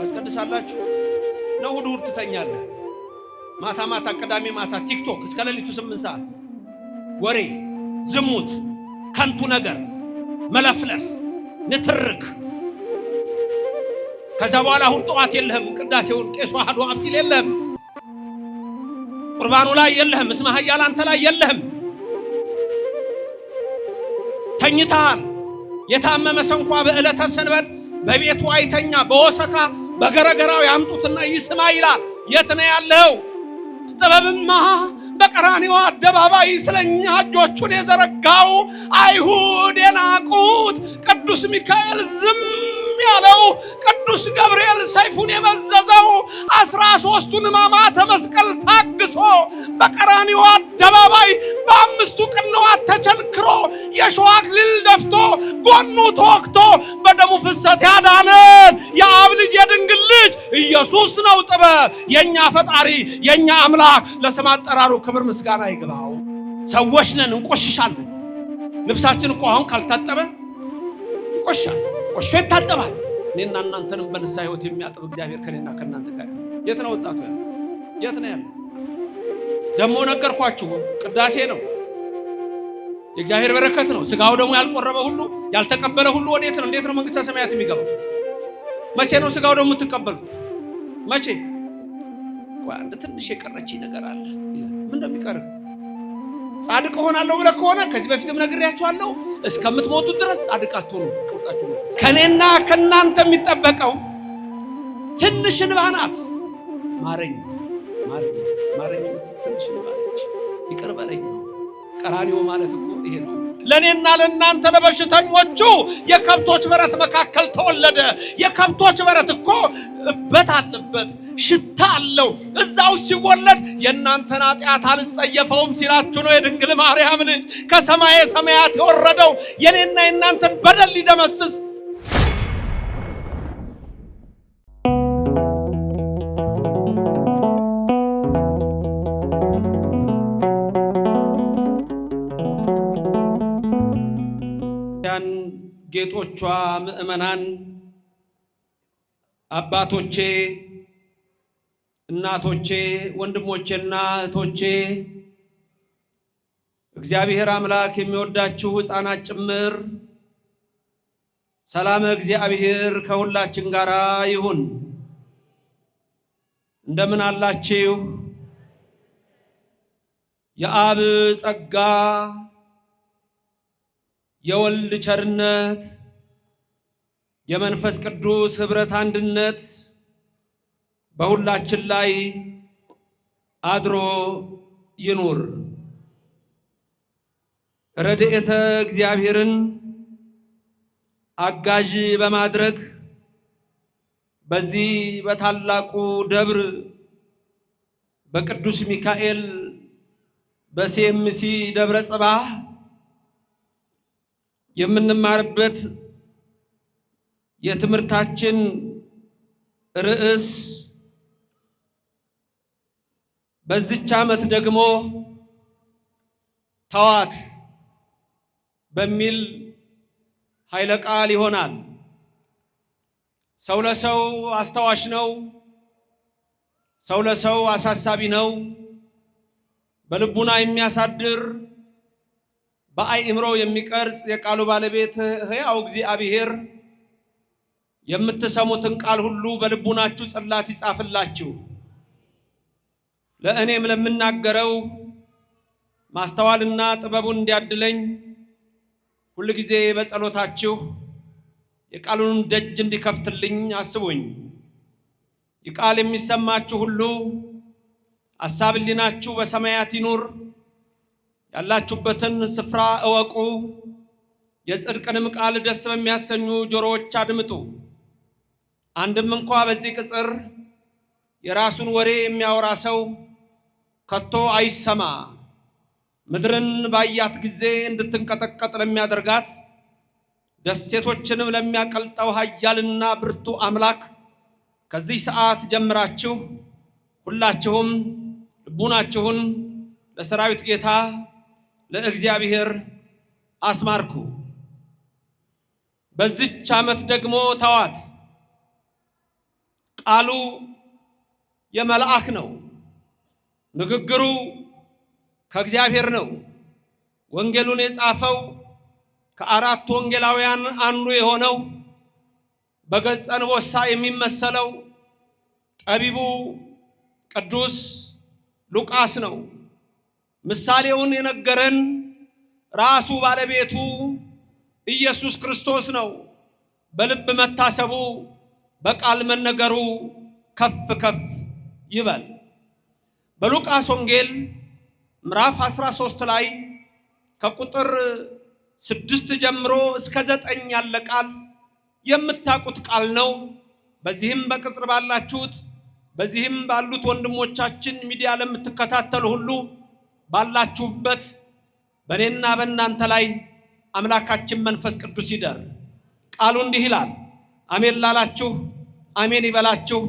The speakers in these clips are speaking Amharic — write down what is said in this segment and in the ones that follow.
ታስቀድሳላችሁ ነው? እሑድ ትተኛለህ? ማታ ማታ ቅዳሜ ማታ ቲክቶክ እስከ ሌሊቱ 8 ሰዓት ወሬ፣ ዝሙት፣ ከንቱ ነገር መለፍለፍ፣ ንትርክ። ከዛ በኋላ እሑድ ጠዋት የለህም፣ ቅዳሴውን ቄሱ አሐዱ አብ ሲል የለህም፣ ቁርባኑ ላይ የለህም፣ እስመ ኃያል አንተ ላይ የለህም። ተኝተሃል። የታመመ ሰው እንኳ በዕለተ ሰንበት በቤቱ አይተኛ፣ በወሰካ በገረገራው ያምጡትና ይስማ ይላል። የት ነው ያለው? ጥበብማ በቀራንዮ አደባባይ ስለኛ እጆቹን የዘረጋው አይሁድ የናቁት ቅዱስ ሚካኤል ዝም ያለው ቅዱስ ገብርኤል ሰይፉን የመዘዘው 13ቱን ሕማማተ መስቀል ታግሶ በቀራንዮ አደባባይ በአምስቱ ቅንዋት ተቸንክሮ የሾህ አክሊል ደፍቶ ጎኑ ተወግቶ በደሙ ፍሰት ያዳነን የአብ ልጅ የድንግል ልጅ ኢየሱስ ነው። ጥበብ የኛ ፈጣሪ የኛ አምላክ ለስም አጠራሩ ክብር ምስጋና ይግባው። ሰዎች ነን፣ እንቆሽሻለን። ልብሳችን እኮ አሁን ካልታጠበ ይቆሻል። ቆሾ ይታጠባል። እኔና እናንተንም በንስሐ ሕይወት የሚያጥብ እግዚአብሔር ከኔና ከናንተ ጋር። የት ነው ወጣቱ ያለው? የት ነው ያለው? ደሞ ነገርኳችሁ፣ ቅዳሴ ነው፣ የእግዚአብሔር በረከት ነው። ስጋው ደግሞ ያልቆረበ ሁሉ ያልተቀበለ ሁሉ ወዴት ነው? እንዴት ነው መንግስተ ሰማያት የሚገባው? መቼ ነው ስጋው ደግሞ የምትቀበሉት? መቼ? ቆይ አንድ ትንሽ የቀረች ነገር አለ ይላል። ምን እንደሚቀር ጻድቅ ሆናለሁ ብለህ ከሆነ ከዚህ በፊትም ነግሬያችኋለሁ፣ እስከምትሞቱ ድረስ ጻድቅ አትሆኑ። ቁርጣችሁ ነው። ከኔና ከናንተ የሚጠበቀው ትንሽ እንባ ናት። ማረኝ ማረኝ ማረኝ ትንሽ እንባ ነች። ይቅር በለኝ ነው። ቀራንዮ ማለት እኮ ይሄ ነው። ለኔና ለናንተ ለበሽተኞቹ የከብቶች በረት መካከል ተወለደ። የከብቶች በረት እኮ እበት አለበት፣ ሽታ አለው። እዛው ሲወለድ የናንተን ኃጢአት አልጸየፈውም ሲላችሁ ነው የድንግል ማርያም ልጅ ከሰማየ ሰማያት የወረደው የኔና የናንተን በደል ሊደመስስ። ጌጦቿ ምእመናን፣ አባቶቼ፣ እናቶቼ፣ ወንድሞቼና እህቶቼ፣ እግዚአብሔር አምላክ የሚወዳችሁ ሕፃናት ጭምር ሰላም እግዚአብሔር ከሁላችን ጋር ይሁን። እንደምን አላችሁ? የአብ ጸጋ የወልድ ቸርነት የመንፈስ ቅዱስ ኅብረት አንድነት በሁላችን ላይ አድሮ ይኑር። ረድኤተ እግዚአብሔርን አጋዥ በማድረግ በዚህ በታላቁ ደብር በቅዱስ ሚካኤል በሴምሲ ደብረ ጽባህ የምንማርበት የትምህርታችን ርዕስ በዚች ዓመት ደግሞ ተዋት በሚል ኃይለ ቃል ይሆናል። ሰው ለሰው አስታዋሽ ነው። ሰው ለሰው አሳሳቢ ነው። በልቡና የሚያሳድር በአእምሮ የሚቀርጽ የቃሉ ባለቤት ሕያው እግዚአብሔር የምትሰሙትን ቃል ሁሉ በልቡናችሁ ጽላት ይጻፍላችሁ። ለእኔም ለምናገረው ማስተዋልና ጥበቡን እንዲያድለኝ ሁሉ ጊዜ በጸሎታችሁ የቃሉን ደጅ እንዲከፍትልኝ አስቡኝ። የቃል የሚሰማችሁ ሁሉ ሐሳብ ሕሊናችሁ በሰማያት ይኑር። ያላችሁበትን ስፍራ እወቁ። የጽድቅንም ቃል ደስ በሚያሰኙ ጆሮዎች አድምጡ። አንድም እንኳ በዚህ ቅጽር የራሱን ወሬ የሚያወራ ሰው ከቶ አይሰማ። ምድርን ባያት ጊዜ እንድትንቀጠቀጥ ለሚያደርጋት ደሴቶችንም ለሚያቀልጠው ኃያልና ብርቱ አምላክ ከዚህ ሰዓት ጀምራችሁ ሁላችሁም ልቡናችሁን ለሰራዊት ጌታ ለእግዚአብሔር አስማርኩ። በዚች ዓመት ደግሞ ተዋት። ቃሉ የመልአክ ነው። ንግግሩ ከእግዚአብሔር ነው። ወንጌሉን የጻፈው ከአራት ወንጌላውያን አንዱ የሆነው በገጸ ንቦሳ የሚመሰለው ጠቢቡ ቅዱስ ሉቃስ ነው። ምሳሌውን የነገረን ራሱ ባለቤቱ ኢየሱስ ክርስቶስ ነው። በልብ መታሰቡ በቃል መነገሩ ከፍ ከፍ ይበል። በሉቃስ ወንጌል ምዕራፍ 13 ላይ ከቁጥር 6 ጀምሮ እስከ 9 ያለ ቃል የምታውቁት ቃል ነው። በዚህም በቅጽር ባላችሁት በዚህም ባሉት ወንድሞቻችን ሚዲያ ለምትከታተሉ ሁሉ ባላችሁበት በእኔና በእናንተ ላይ አምላካችን መንፈስ ቅዱስ ይደር። ቃሉ እንዲህ ይላል። አሜን ላላችሁ አሜን ይበላችሁ፣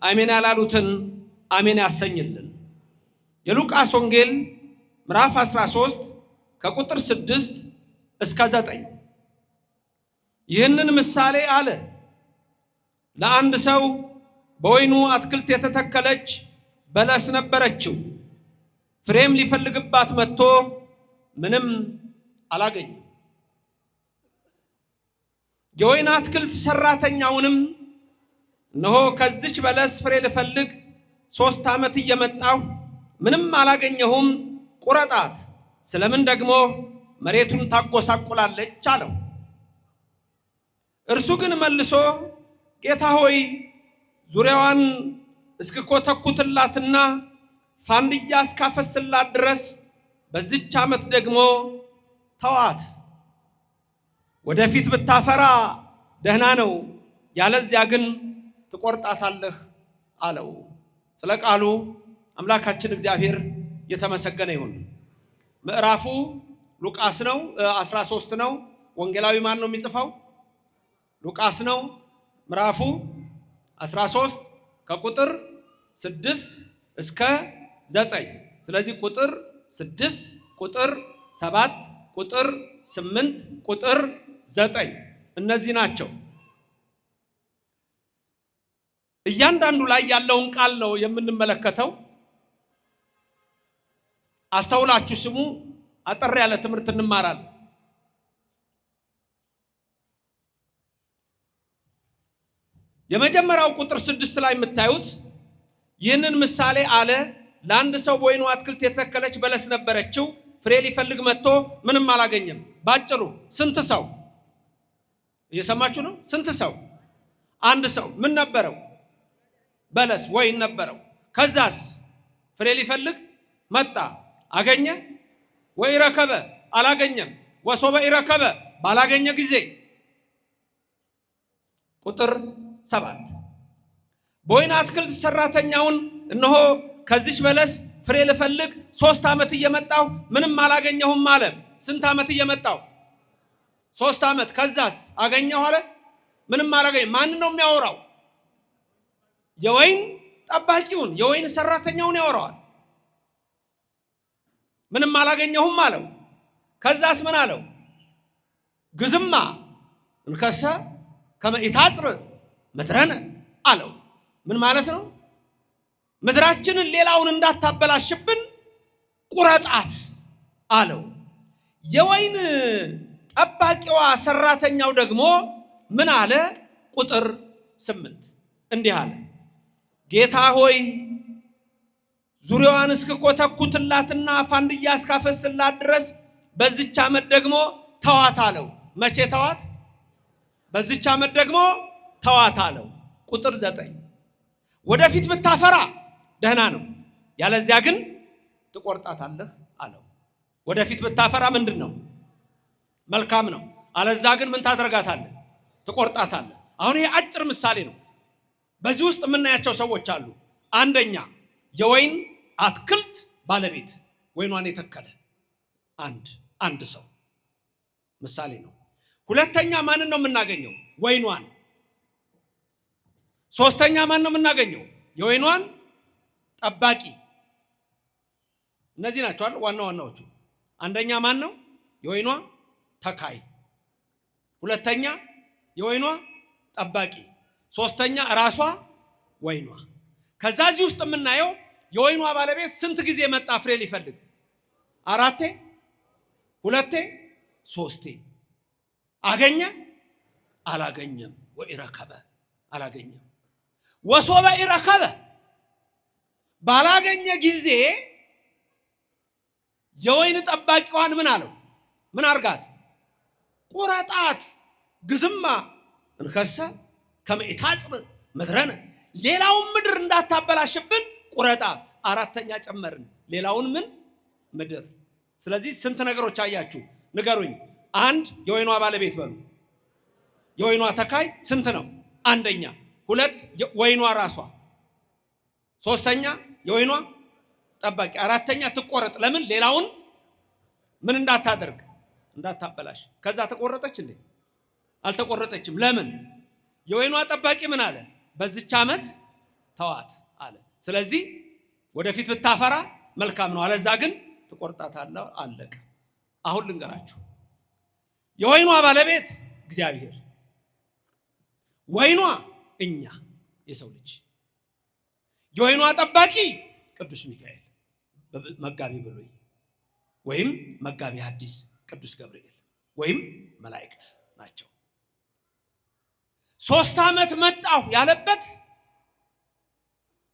አሜን ያላሉትን አሜን ያሰኝልን። የሉቃስ ወንጌል ምዕራፍ 13 ከቁጥር 6 እስከ 9 ይህንን ምሳሌ አለ። ለአንድ ሰው በወይኑ አትክልት የተተከለች በለስ ነበረችው። ፍሬም ሊፈልግባት መጥቶ ምንም አላገኘም። የወይን አትክልት ሰራተኛውንም እነሆ ከዚች በለስ ፍሬ ልፈልግ 3 ዓመት እየመጣሁ ምንም አላገኘሁም፣ ቁረጣት፣ ስለምን ደግሞ መሬቱን ታጎሳቁላለች አለው። እርሱ ግን መልሶ ጌታ ሆይ ዙሪያዋን እስክኮተኩትላትና ፋንድያ እስካፈስላት ድረስ በዚች ዓመት ደግሞ ተዋት። ወደፊት ብታፈራ ደህና ነው፣ ያለዚያ ግን ትቆርጣታለህ አለው። ስለ ቃሉ አምላካችን እግዚአብሔር የተመሰገነ ይሁን። ምዕራፉ ሉቃስ ነው፣ 13 ነው። ወንጌላዊ ማን ነው የሚጽፈው? ሉቃስ ነው። ምዕራፉ 13 ከቁጥር 6 እስከ 9። ስለዚህ ቁጥር 6 ቁጥር 7 ቁጥር 8 ቁጥር 9 እነዚህ ናቸው። እያንዳንዱ ላይ ያለውን ቃል ነው የምንመለከተው። አስተውላችሁ ስሙ። አጠር ያለ ትምህርት እንማራለን። የመጀመሪያው ቁጥር 6 ላይ የምታዩት ይህንን ምሳሌ አለ። ለአንድ ሰው በወይኑ አትክልት የተተከለች በለስ ነበረችው። ፍሬ ሊፈልግ መጥቶ ምንም አላገኘም። ባጭሩ ስንት ሰው እየሰማችሁ ነው? ስንት ሰው? አንድ ሰው ምን ነበረው? በለስ ወይን ነበረው። ከዛስ ፍሬ ሊፈልግ መጣ። አገኘ ወይ? ረከበ? አላገኘም። ወሶበ ይረከበ? ባላገኘ ጊዜ ቁጥር 7 በወይን አትክልት ሰራተኛውን እነሆ ከዚች በለስ ፍሬ ልፈልግ 3 ዓመት እየመጣሁ ምንም አላገኘሁም አለ። ስንት ዓመት እየመጣሁ? 3 ዓመት። ከዛስ አገኘሁ አለ? ምንም አላገኘ። ማን ነው የሚያወራው? የወይን ጠባቂውን የወይን ሰራተኛውን ያወራዋል። ምንም አላገኘሁም አለው። ከዛስ ምን አለው? ግዝማ እንከሰ ከመ ኢታጽር ምድረነ አለው። ምን ማለት ነው? ምድራችንን ሌላውን እንዳታበላሽብን ቁረጣት አለው። የወይን ጠባቂዋ ሰራተኛው ደግሞ ምን አለ? ቁጥር 8 እንዲህ አለ፣ ጌታ ሆይ ዙሪያዋን እስክኮተኩትላትና ፋንድያ እስካፈስላት ድረስ በዚች ዓመት ደግሞ ተዋት አለው። መቼ ተዋት? በዚች ዓመት ደግሞ ተዋት አለው። ቁጥር 9 ወደፊት ብታፈራ ደህና ነው፣ ያለዚያ ግን ትቆርጣታለህ አለው። ወደፊት ብታፈራ ምንድን ነው? መልካም ነው። አለዛ ግን ምን ታደርጋታለህ? ትቆርጣታለህ። አሁን ይሄ አጭር ምሳሌ ነው። በዚህ ውስጥ የምናያቸው ሰዎች አሉ። አንደኛ የወይን አትክልት ባለቤት ወይኗን የተከለ አንድ ሰው ምሳሌ ነው። ሁለተኛ ማንን ነው የምናገኘው? ወይኗን። ሶስተኛ ማን ነው የምናገኘው? የወይኗን ጠባቂ። እነዚህ ናቸው አይደል ዋና ዋናዎቹ። አንደኛ ማን ነው? የወይኗ ተካይ። ሁለተኛ የወይኗ ጠባቂ። ሶስተኛ ራሷ ወይኗ። ከዛ እዚህ ውስጥ የምናየው የወይኗ ባለቤት ስንት ጊዜ መጣ ፍሬ ሊፈልግ? 4 2 3 አገኘ? አላገኘም። ወኢረከበ አላገኘም። ወሶበ ኢረከበ ባላገኘ ጊዜ የወይን ጠባቂዋን ምን አለው? ምን አርጋት? ቁረጣት። ግዝማ እንከሰ ከመኢታጽብ ምድረነ ሌላውን ምድር እንዳታበላሽብን ቁረጣት። 4ኛ ጨመርን ሌላውን ምን ምድር። ስለዚህ ስንት ነገሮች አያችሁ? ንገሩኝ። 1 የወይኗ ባለቤት በሉ። የወይኗ ተካይ ስንት ነው? 1ኛ። 2 ወይኗ ራሷ። 3ኛ የወይኗ ጠባቂ። 4ኛ ትቆረጥ። ለምን? ሌላውን ምን እንዳታደርግ እንዳታበላሽ። ከዛ ተቆረጠች እንዴ? አልተቆረጠችም። ለምን? የወይኗ ጠባቂ ምን አለ? በዚች ዓመት ተዋት አለ። ስለዚህ ወደፊት ብታፈራ መልካም ነው፣ አለዛ ግን ትቆርጣታለህ። አለቀ። አሁን ልንገራችሁ። የወይኗ ባለቤት እግዚአብሔር፣ ወይኗ እኛ የሰው ልጅ፣ የወይኗ ጠባቂ ቅዱስ ሚካኤል መጋቢ ብሉይ ወይም መጋቢ ሐዲስ ቅዱስ ገብርኤል ወይም መላእክት ናቸው። 3 ዓመት መጣሁ ያለበት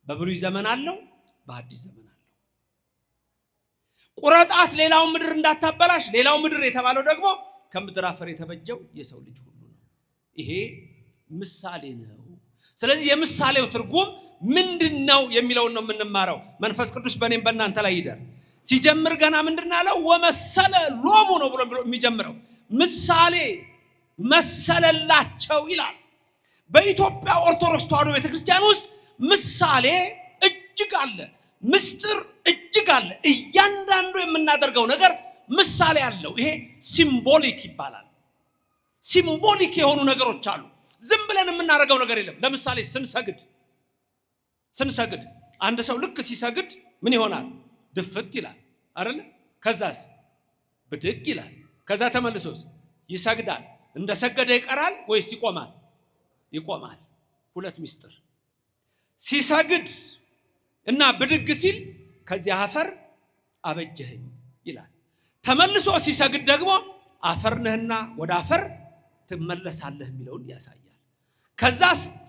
በብሉይ ዘመን አለው፣ በሐዲስ ዘመን አለው። ቁረጣት ሌላውን ምድር እንዳታበላሽ። ሌላው ምድር የተባለው ደግሞ ከምድር አፈር የተበጀው የሰው ልጅ ሁሉ ነው። ይሄ ምሳሌ ነው። ስለዚህ የምሳሌው ትርጉም ምንድነው የሚለውን ነው የምንማረው። መንፈስ ቅዱስ በእኔም በእናንተ ላይ ይደር። ሲጀምር ገና ምንድነው ያለው? ወመሰለ ሎሙ ነው ብሎ የሚጀምረው። ምሳሌ መሰለላቸው ይላል። በኢትዮጵያ ኦርቶዶክስ ተዋሕዶ ቤተክርስቲያን ውስጥ ምሳሌ እጅግ አለ፣ ምስጢር እጅግ አለ። እያንዳንዱ የምናደርገው ነገር ምሳሌ አለው። ይሄ ሲምቦሊክ ይባላል። ሲምቦሊክ የሆኑ ነገሮች አሉ። ዝም ብለን የምናደርገው ነገር የለም። ለምሳሌ ስንሰግድ አንድ ሰው ልክ ሲሰግድ ምን ይሆናል? ድፍት ይላል አይደል? ከዛስ ብድግ ይላል። ከዛ ተመልሶስ ይሰግዳል። እንደሰገደ ይቀራል ወይስ ይቆማል? ይቆማል። ሁለት ምስጢር። ሲሰግድ እና ብድግ ሲል ከዚያ አፈር አበጀኸኝ ይላል። ተመልሶ ሲሰግድ ደግሞ አፈር ነህና ወደ አፈር ትመለሳለህ የሚለውን ያሳያል። ከዛ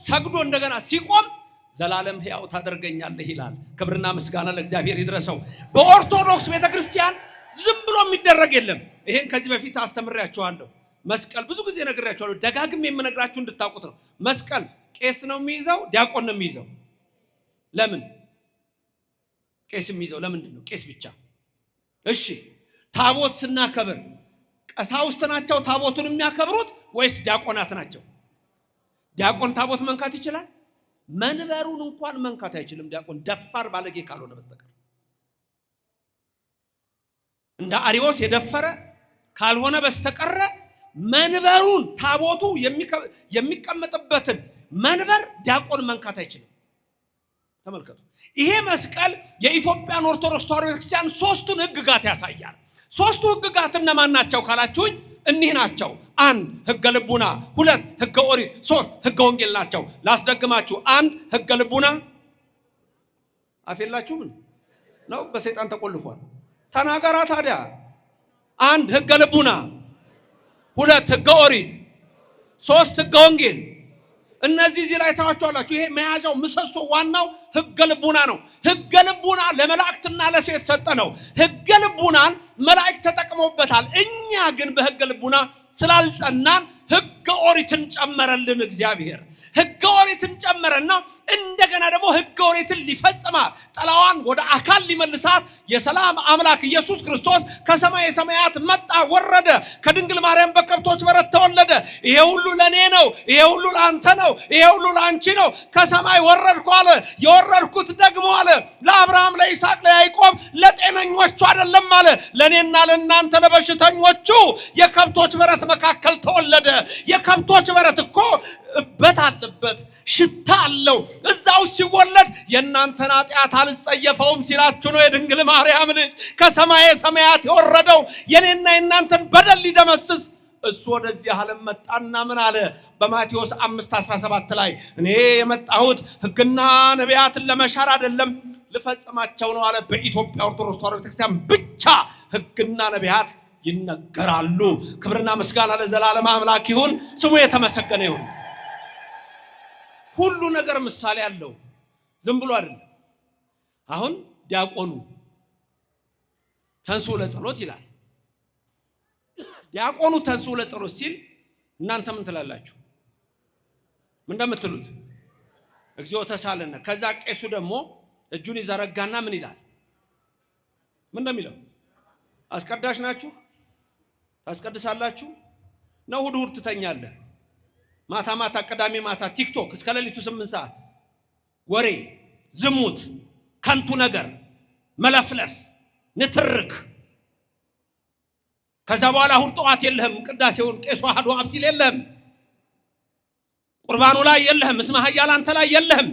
ሰግዶ እንደገና ሲቆም ዘላለም ሕያው ታደርገኛለህ ይላል። ክብርና ምስጋና ለእግዚአብሔር ይድረሰው። በኦርቶዶክስ ቤተክርስቲያን ዝም ብሎ የሚደረግ የለም። ይሄን ከዚህ በፊት አስተምሬያችኋለሁ። መስቀል ብዙ ጊዜ ነግሬያችኋለሁ። ደጋግሜ የምነግራችሁ እንድታውቁት ነው። መስቀል ቄስ ነው የሚይዘው? ዲያቆን ነው የሚይዘው? ለምን ቄስ የሚይዘው ለምንድን ነው? ቄስ ብቻ። እሺ ታቦት ስናከብር ቀሳውስት ናቸው ታቦቱን የሚያከብሩት ወይስ ዲያቆናት ናቸው? ዲያቆን ታቦት መንካት ይችላል? መንበሩን እንኳን መንካት አይችልም ዲያቆን፣ ደፋር ባለጌ ካልሆነ በስተቀር። እንደ አሪዎስ የደፈረ ካልሆነ በስተቀር መንበሩን ታቦቱ የሚቀመጥበትን መንበር ዲያቆን መንካት አይችልም። ተመልከቱ። ይሄ መስቀል የኢትዮጵያን ኦርቶዶክስ ተዋሕዶ ቤተክርስቲያን 3ቱን ሕግጋት ያሳያል። 3ቱ ሕግጋት እነማን ናቸው ካላችሁኝ እኒህ ናቸው። 1 ሕገ ልቡና፣ 2 ሕገ ኦሪት፣ 3 ሕገ ወንጌል ናቸው። ላስደግማችሁ። 1 ሕገ ልቡና አፌላችሁም ነው በሰይጣን ተቆልፏል። ተናገራ ታዲያ። 1 ሕገ ልቡና፣ 2 ሕገ ኦሪት፣ 3 ሕገ ወንጌል። እነዚህ እዚህ ላይ ታዋቸዋላችሁ። ይሄ መያዣው ምሰሶ ዋናው ሕገ ልቡና ነው። ሕገ ልቡና ለመላእክትና ለሰው የተሰጠ ነው። ሕገ ልቡናን መላእክት ተጠቅመውበታል። እኛ ግን በሕገ ልቡና ስላልጸናን ሕገ ኦሪትን ጨመረልን እግዚአብሔር። ሕገ ኦሪትን ጨመረና እንደገና ደግሞ ሕገ ኦሪትን ሊፈጽማት ጠላዋን ወደ አካል ሊመልሳት የሰላም አምላክ ኢየሱስ ክርስቶስ ከሰማይ ሰማያት መጣ ወረደ። ከድንግል ማርያም በከብቶች በረት ተወለደ። ይሄ ሁሉ ለኔ ነው፣ ይሄ ሁሉ ላንተ ነው፣ ይሄ ሁሉ ላንቺ ነው። ከሰማይ ወረድኩ አለ። የወረድኩት ደግሞ አለ ለአብርሃም፣ ለይስሐቅ፣ ለያዕቆብ ለጤነኞቹ አይደለም አለ፣ ለኔና ለእናንተ ለበሽተኞቹ። የከብቶች በረት መካከል ተወለደ። የከብቶች በረት እኮ እበት አለበት፣ ሽታ አለው። እዛው ሲወለድ የእናንተን ኃጢአት አልጸየፈውም ሲላችሁ ነው የድንግል ማርያም ልጅ ከሰማየ ሰማያት የወረደው የኔና የእናንተን በደል ሊደመስስ እሱ ወደዚህ ዓለም መጣና ምን አለ? በማቴዎስ 5:17 ላይ እኔ የመጣሁት ሕግና ነቢያትን ለመሻር አይደለም ልፈጽማቸው ነው አለ። በኢትዮጵያ ኦርቶዶክስ ተዋሕዶ ቤተክርስቲያን ብቻ ሕግና ነቢያት ይነገራሉ። ክብርና ምስጋና ለዘላለም አምላክ ይሁን፣ ስሙ የተመሰገነ ይሁን። ሁሉ ነገር ምሳሌ አለው፣ ዝም ብሎ አይደለም። አሁን ዲያቆኑ ተንሱ ለጸሎት ይላል። ዲያቆኑ ተንሱ ለጸሎት ሲል እናንተ ምን ትላላችሁ? ምን እንደምትሉት? እግዚኦ ተሳለነ። ከዛ ቄሱ ደግሞ እጁን ይዘረጋና ምን ይላል? ምን እንደሚለው? አስቀዳሽ ናችሁ? ታስቀድሳላችሁ? ነው እሑድ እሑድ ትተኛለህ? ማታ ማታ ቅዳሜ ማታ ቲክቶክ እስከ ሌሊቱ 8 ሰዓት ወሬ፣ ዝሙት፣ ከንቱ ነገር፣ መለፍለፍ፣ ንትርክ። ከዛ በኋላ እሑድ ጠዋት የለህም፣ ቅዳሴውን ቄሱ አሐዱ አብ ሲል የለህም፣ ቁርባኑ ላይ የለህም፣ እስመ ኃያል አንተ ላይ የለህም።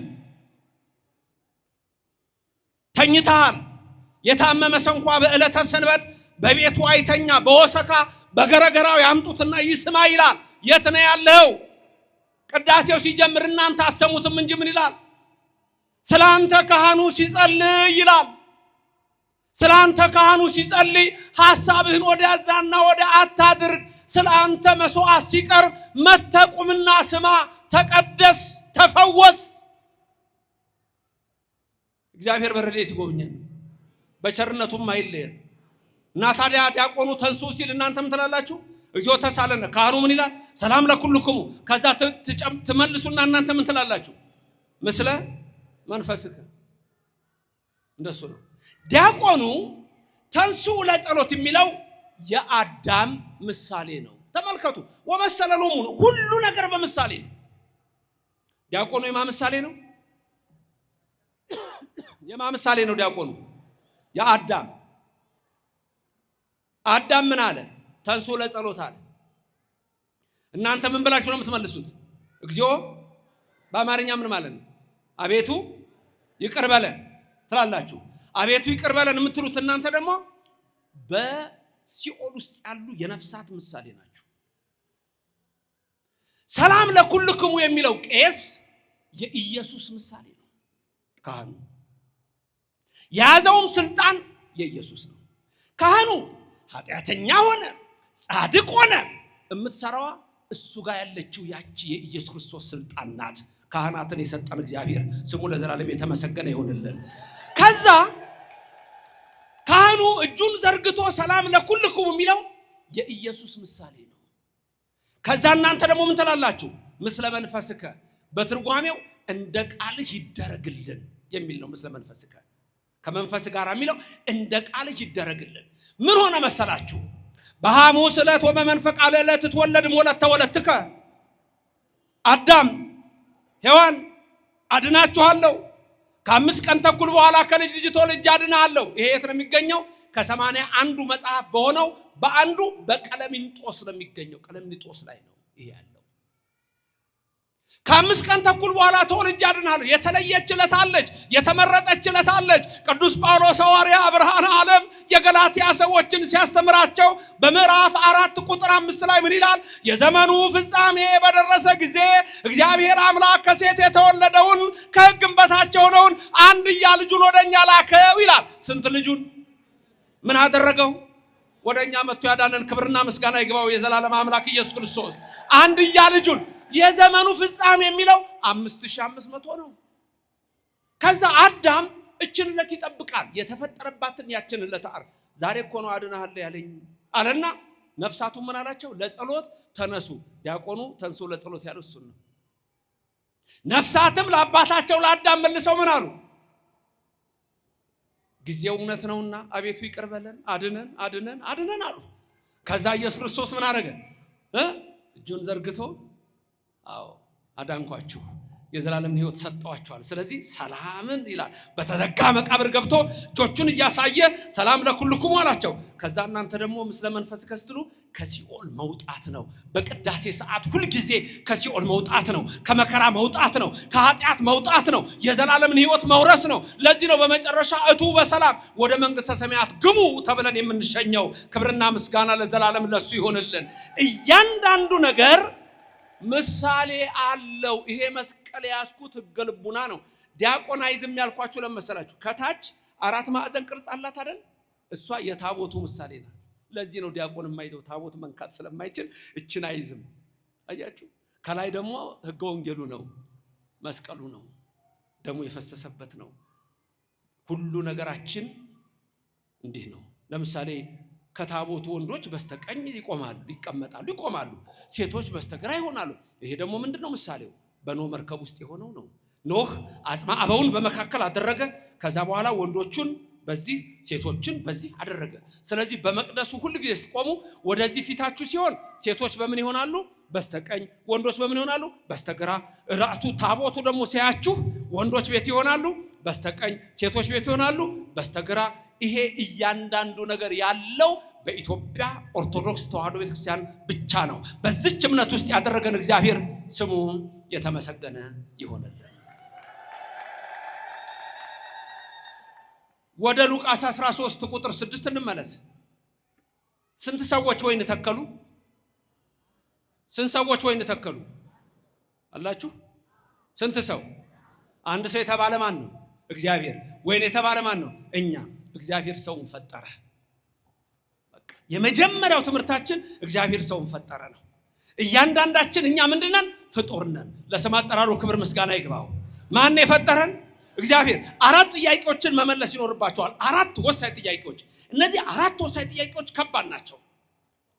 ተኝተሃል። የታመመ ሰው እንኳ በዕለተ ሰንበት በቤቱ አይተኛ፣ በወሰካ በገረገራው ያምጡትና ይስማ ይላል። የት ነው ያለው? ቅዳሴው ሲጀምር እናንተ አትሰሙትም እንጂ ምን ይላል? ስላንተ ካህኑ ሲጸልይ ይላል። ስላንተ ካህኑ ሲጸልይ ሐሳብህን ወደ ያዛና ወደ አታድርግ። ስላንተ መስዋዕት ሲቀርብ መተቁምና ስማ፣ ተቀደስ፣ ተፈወስ። እግዚአብሔር በረድኤት ይጎብኘን፣ በቸርነቱም አይለየን። እና ታዲያ ዲያቆኑ ተንሱ ሲል እናንተ ምን ትላላችሁ? እግዚኦ ተሳለነ። ካህኑ ምን ይላል? ሰላም ለኩልክሙ። ከዛ ትመልሱና እናንተ ምን ትላላችሁ? ምስለ መንፈስከ። እንደሱ ነው። ዲያቆኑ ተንሱ ለጸሎት የሚለው የአዳም ምሳሌ ነው። ተመልከቱ። ወመሰለሎሙ ነው። ሁሉ ነገር በምሳሌ ነው። ዲያቆኑ የማ ምሳሌ ነው? የማ ምሳሌ ነው ዲያቆኑ? የአዳም። አዳም ምን አለ? ተንሱ ለጸሎት አለ። እናንተ ምን ብላችሁ ነው የምትመልሱት? እግዚኦ በአማርኛ ምን ማለት ነው? አቤቱ ይቅር በለን ትላላችሁ። አቤቱ ይቅር በለን የምትሉት እናንተ ደግሞ በሲኦል ውስጥ ያሉ የነፍሳት ምሳሌ ናችሁ። ሰላም ለኩልክሙ የሚለው ቄስ የኢየሱስ ምሳሌ ነው። ካህኑ የያዘውም ስልጣን የኢየሱስ ነው። ካህኑ ኃጢአተኛ ሆነ ጻድቅ ሆነ የምትሰራዋ እሱ ጋር ያለችው ያቺ የኢየሱስ ክርስቶስ ስልጣን ናት። ካህናትን የሰጠን እግዚአብሔር ስሙ ለዘላለም የተመሰገነ ይሁንልን። ከዛ ካህኑ እጁን ዘርግቶ ሰላም ለኩልክሙ የሚለው የኢየሱስ ምሳሌ ነው። ከዛ እናንተ ደግሞ ምን ትላላችሁ? ምስለ መንፈስከ። በትርጓሜው እንደ ቃልህ ይደረግልን የሚል ነው። ምስለ መንፈስከ ከመንፈስ ጋር የሚለው እንደ ቃልህ ይደረግልን። ምን ሆነ መሰላችሁ? በሐሙስ ዕለት ወበመንፈቅ ዕለት ትወለድ ሞለተ ወለትከ። አዳም ሔዋን አድናችኋለሁ፣ ከ5 ቀን ተኩል በኋላ ከልጅ ልጅ ተወልጄ አድናለሁ። ይሄ የት ነው የሚገኘው? ከ81 መጽሐፍ በሆነው በአንዱ በቀለሚንጦስ ነው የሚገኘው። ቀለሚንጦስ ላይ ነው ይሄ ያለው። ከ5 ቀን ተኩል በኋላ ተወልጄ አድናለሁ። የተለየች ዕለት አለች፣ የተመረጠች ዕለት አለች። ቅዱስ ጳውሎስ ሐዋርያ ብርሃነ ዓለም የገላትያ ሰዎችን ሲያስተምራቸው በምዕራፍ 4 ቁጥር 5 ላይ ምን ይላል? የዘመኑ ፍጻሜ በደረሰ ጊዜ እግዚአብሔር አምላክ ከሴት የተወለደውን ከሕግም በታች የሆነውን አንድያ ልጁን ወደኛ ላከው ይላል። ስንት ልጁን ምን አደረገው? ወደኛ መጥቶ ያዳነን ክብርና ምስጋና ይግባው የዘላለም አምላክ ኢየሱስ ክርስቶስ። አንድያ ልጁን የዘመኑ ፍጻሜ የሚለው 5500 ነው። ከዛ አዳም እችን ዕለት ይጠብቃል። የተፈጠረባትን ያችን ዕለት ዓርብ ዛሬ እኮ ነው አድናለሁ ያለኝ አለና ነፍሳቱ ምን አላቸው? ለጸሎት ተነሱ። ዲያቆኑ ተንሱ ለጸሎት ያለው እሱ ነው። ነፍሳትም ለአባታቸው ለአዳም መልሰው ምን አሉ? ጊዜው እውነት ነውና አቤቱ ይቅር በለን፣ አድነን አድነን አድነን አሉ። ከዛ ኢየሱስ ክርስቶስ ምን አደረገ? እጁን ዘርግቶ አዎ አዳንኳችሁ፣ የዘላለምን ሕይወት ሰጠዋችኋል። ስለዚህ ሰላምን ይላል። በተዘጋ መቃብር ገብቶ እጆቹን እያሳየ ሰላም ለኩልክሙ አላቸው። ከዛ እናንተ ደግሞ ምስለ መንፈስከ ስትሉ ከሲኦል መውጣት ነው። በቅዳሴ ሰዓት ሁሉ ጊዜ ከሲኦል መውጣት ነው፣ ከመከራ መውጣት ነው፣ ከኃጢአት መውጣት ነው፣ የዘላለምን ሕይወት መውረስ ነው። ለዚህ ነው በመጨረሻ እቱ በሰላም ወደ መንግስተ ሰማያት ግቡ ተብለን የምንሸኘው። ክብርና ምስጋና ለዘላለም ለሱ ይሆንልን። እያንዳንዱ ነገር ምሳሌ አለው። ይሄ መስቀል ያስኩት ሕገ ልቡና ነው። ዲያቆናይዝም ያልኳችሁ ለመሰላችሁ ከታች 4 ማዕዘን ቅርጽ አላት አይደል? እሷ የታቦቱ ምሳሌ ናት። ለዚህ ነው ዲያቆን የማይዘው ታቦት መንካት ስለማይችል እችን አይዝም። አያችሁ? ከላይ ደግሞ ሕገ ወንጌሉ ነው፣ መስቀሉ ነው፣ ደሙ የፈሰሰበት ነው። ሁሉ ነገራችን እንዲህ ነው። ለምሳሌ ከታቦቱ ወንዶች በስተቀኝ ይቆማሉ፣ ሴቶች በስተግራ ይሆናሉ። ይሄ ደግሞ ምንድነው? ምሳሌው በኖህ መርከብ ውስጥ የሆነው ነው። ኖህ አጽማ አበውን በመካከል አደረገ። ከዛ በኋላ ወንዶቹን በዚህ ሴቶችን በዚህ አደረገ። ስለዚህ በመቅደሱ ሁሉ ጊዜ ስትቆሙ ወደዚህ ፊታችሁ ሲሆን ሴቶች በምን ይሆናሉ? በስተቀኝ፣ ወንዶች በምን ይሆናሉ? በስተግራ። ራቱ ታቦቱ ደግሞ ሲያችሁ ወንዶች ቤት ይሆናሉ በስተቀኝ፣ ሴቶች ቤት ይሆናሉ በስተግራ። ይሄ እያንዳንዱ ነገር ያለው በኢትዮጵያ ኦርቶዶክስ ተዋሕዶ ቤተክርስቲያን ብቻ ነው። በዚች እምነት ውስጥ ያደረገን እግዚአብሔር ስሙ የተመሰገነ ይሆንልን። ወደ ሉቃስ 13 ቁጥር 6 እንመለስ። ስንት ሰዎች ወይን ተከሉ? ስንት ሰዎች ወይን ተከሉ አላችሁ? ስንት ሰው? አንድ ሰው የተባለ ማን ነው? እግዚአብሔር። ወይን የተባለ ማን ነው? እኛ። እግዚአብሔር ሰውን ፈጠረ። በቃ የመጀመሪያው ትምህርታችን እግዚአብሔር ሰውን ፈጠረ ነው። እያንዳንዳችን እኛ ምንድነን? ፍጡር ነን። ለስም አጠራሩ ክብር ምስጋና ይግባው። ማን የፈጠረን? እግዚአብሔር። 4 ጥያቄዎችን መመለስ ይኖርባቸዋል። 4 ወሳኝ ጥያቄዎች። እነዚህ 4 ወሳኝ ጥያቄዎች ከባድ ናቸው።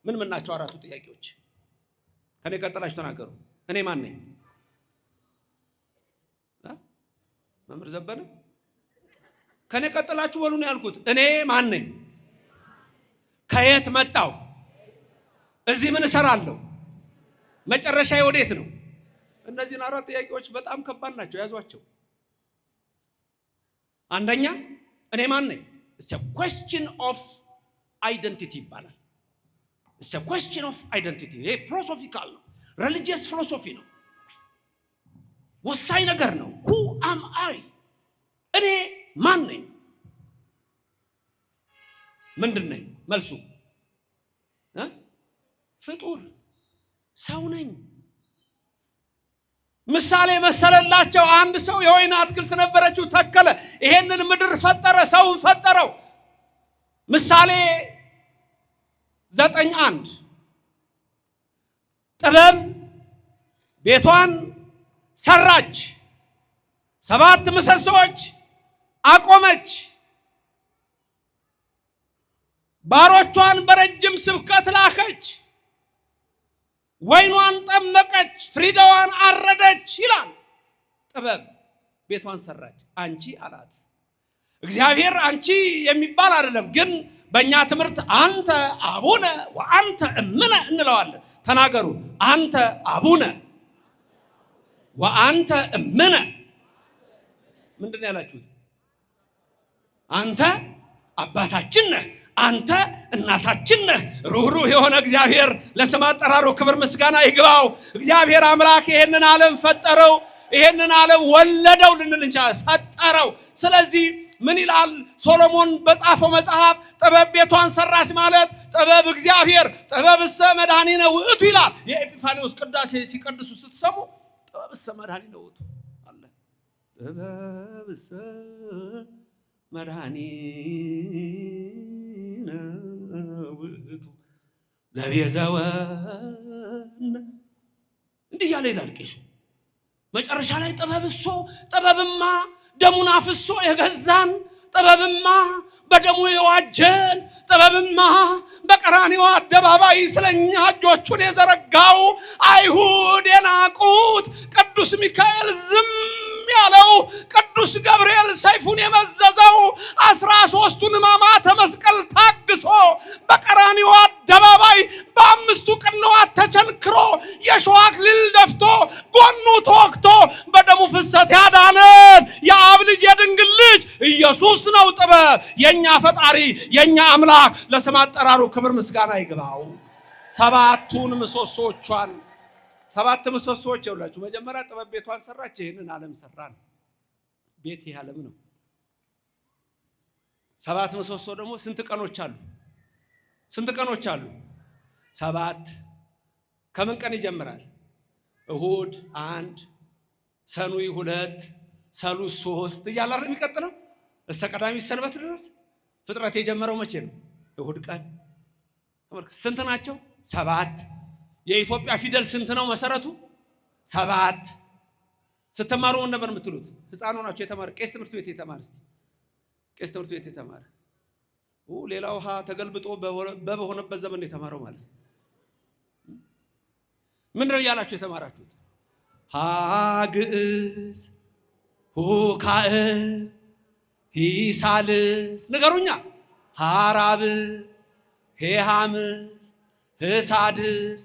ምን ናቸው 4ቱ ጥያቄዎች? ከኔ ቀጥላችሁ ተናገሩ። እኔ ማን ነኝ? መምህር ዘበነ ከኔ ቀጥላችሁ በሉ ነው ያልኩት። እኔ ማን ነኝ? ከየት መጣሁ? እዚህ ምን እሰራለሁ? መጨረሻዬ ወዴት ነው? እነዚህን 4 ጥያቄዎች በጣም ከባድ ናቸው። ያዟቸው። አንደኛ እኔ ማን ነኝ? It's a question of identity ይባላል። It's a question of identity። ይሄ ፊሎሶፊካል ነው፣ ሪሊጂየስ ፊሎሶፊ ነው፣ ወሳኝ ነገር ነው። Who am I? እኔ ማን ነኝ? ምንድን ነኝ? መልሱ ፍጡር ሰው ነኝ። ምሳሌ መሰለላቸው። አንድ ሰው የወይን አትክልት ነበረችው፣ ተከለ፣ ይሄንን ምድር ፈጠረ፣ ሰውን ፈጠረው። ምሳሌ 9:1 ጥበብ ቤቷን ሰራች፣ 7 ምሰሶች አቆመች፣ ባሮቿን በረጅም ስብከት ላከች፣ ወይኗን ጠመቀች፣ ፍሪዳዋን አረደች ይላል። ጥበብ ቤቷን ሰራች። አንቺ አላት። እግዚአብሔር አንቺ የሚባል አይደለም፣ ግን በእኛ ትምህርት አንተ አቡነ ወአንተ እምነ እንለዋለን። ተናገሩ። አንተ አቡነ ወአንተ እምነ። ምንድን ነው ያላችሁት? አንተ አባታችን ነህ፣ አንተ እናታችን ነህ። ሩህሩህ የሆነ እግዚአብሔር ለስም አጠራሩ ክብር ምስጋና ይግባው። እግዚአብሔር አምላክ ይሄንን ዓለም ፈጠረው፣ ይሄንን ዓለም ወለደው ልንል እንችላለን። ፈጠረው። ስለዚህ ምን ይላል ሶሎሞን በጻፈው መጽሐፍ? ጥበብ ቤቷን ሰራች ማለት ጥበብ እግዚአብሔር ጥበብሰ መድኃኒነ ውእቱ ይላል። የኤጲፋኒዎስ ቅዳሴ ሲቀድሱ ስትሰሙ ጥበብሰ መድኃኒነ ውእቱ አለ። ጥበብሰ መድኃኒነ ውእቱ ዘቤዘወነ እንዲህ ያለ ይላል ቄሱ። መጨረሻ ላይ ጥበብማ ደሙን አፍሶ የገዛን፣ ጥበብማ በደሙ የዋጀን፣ ጥበብማ በቀራንዮ አደባባይ ስለኛ እጆቹን የዘረጋው፣ አይሁድ የናቁት ቅዱስ ሚካኤል ዝም ያለው፣ ቅዱስ ገብርኤል ሰይፉን የመዘዘው፣ 13ቱን ሕማማተ መስቀል ታግሶ በቀራንዮ አደባባይ በ5ቱ ቅንዋት ተቸንክሮ የሾህ አክሊል ደፍቶ ጎኑ ተወግቶ በደሙ ፍሰት ያዳነን የአብ ልጅ የድንግል ልጅ ኢየሱስ ነው። ጥበብ የኛ ፈጣሪ የኛ አምላክ ለስም አጠራሩ ክብር ምስጋና ይግባው። ሰባቱን ምሰሶቿን ሰባት ምሰሶች ይውላችሁ። መጀመሪያ ጥበብ ቤቷን ሰራች፣ ይሄንን ዓለም ሰራን። ቤት ይሄ ዓለም ነው። ሰባት ምሰሶ ደግሞ ስንት ቀኖች አሉ? ስንት ቀኖች አሉ? ሰባት። ከምን ቀን ይጀምራል? እሁድ 1፣ ሰኑይ 2፣ ሰሉስ 3 እያለ አይደል የሚቀጥለው እስከ ቀዳሚ ሰንበት ድረስ። ፍጥረት የጀመረው መቼ ነው? እሁድ ቀን። ተመልከቱ፣ ስንት ናቸው? ሰባት። የኢትዮጵያ ፊደል ስንት ነው መሰረቱ? ሰባት። ስትማሩ ምን ነበር የምትሉት? ህፃኑ ናቸው የተማረ ቄስ ትምህርት ቤት የተማረ እስቲ ቄስ ትምህርት ቤት የተማረ ሌላው ውሃ ተገልብጦ በሆነበት ዘመን የተማረው ማለት ነው። ምን ነው ያላችሁ የተማራችሁት? ሀግዕዝ ሁካዕ ሂሳልስ ንገሩኛ። ሀራብ ሄሃምስ ህሳድስ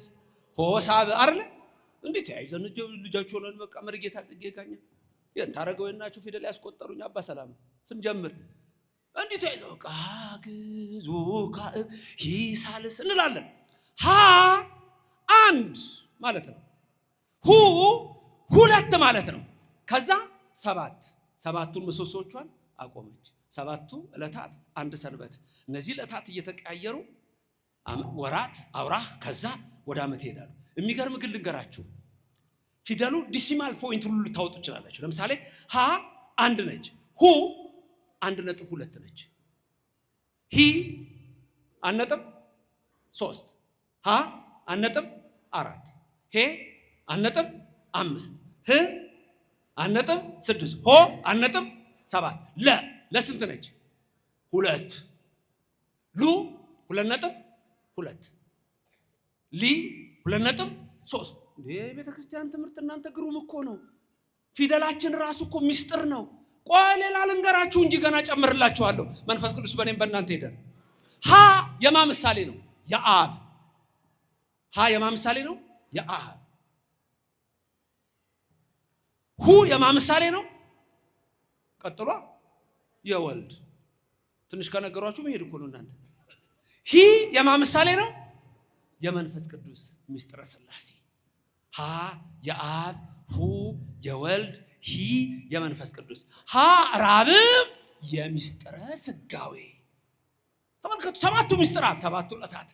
ሆሳብ አይደል? እንዴት ያይዘን ልጃችሁ ሆነን በቃ መርጌታ ጽጌ ጋኛ የንታረገው የናችሁ ፊደል ያስቆጠሩኝ አባ ሰላም ስንጀምር እንዴት ያይዘው በቃ ሀግዕዝ ሁካዕ ሂሳልስ እንላለን። ሀ አንድ ማለት ነው። ሁ ሁለት ማለት ነው። ከዛ ሰባቱን ምሰሶቿን አቆመች። ሰባቱ ዕለታት አንድ ሰንበት። እነዚህ ዕለታት እየተቀያየሩ ወራት አውራህ ከዛ ወደ ዓመት ይሄዳሉ። የሚገርም ግን ልንገራችሁ፣ ፊደሉ ዲሲማል ፖይንት ሁሉ ልታወጡ ይችላላችሁ። ለምሳሌ ሀ 1 ነች፣ ሁ 1.2 ነች፣ ሂ 1.3፣ ሀ 1.4፣ ሄ 1.5፣ ህ 1.6፣ ሆ 1.7። ለስንት ነች? 2። ሉ 2.2፣ ሊ 2.3። ቤተ ክርስቲያን ትምህርት እናንተ ግሩም እኮ ነው። ፊደላችን ራሱ እኮ ሚስጥር ነው። ቆይ ሌላ ልንገራችሁ እንጂ ገና ጨምርላችኋለሁ። መንፈስ ቅዱስ በእኔም በእናንተ ይደር። ሀ የማ ምሳሌ ነው? የአብ። ሀ የማ ምሳሌ ነው? የአብ። ሁ የማ ምሳሌ ነው? ቀጥሏ የወልድ። ትንሽ ከነገሯችሁ መሄድ እኮ ነው እናንተ። ሂ የማ ምሳሌ ነው? የመንፈስ ቅዱስ ሚስጥረ ሥላሴ። ሀ የአብ፣ ሁ የወልድ፣ ሂ የመንፈስ ቅዱስ። ሀ ራብም የሚስጥረ ስጋዌ። ተመልከቱ፣ ሰባቱ ሚስጥራት፣ ሰባቱ ዕለታት።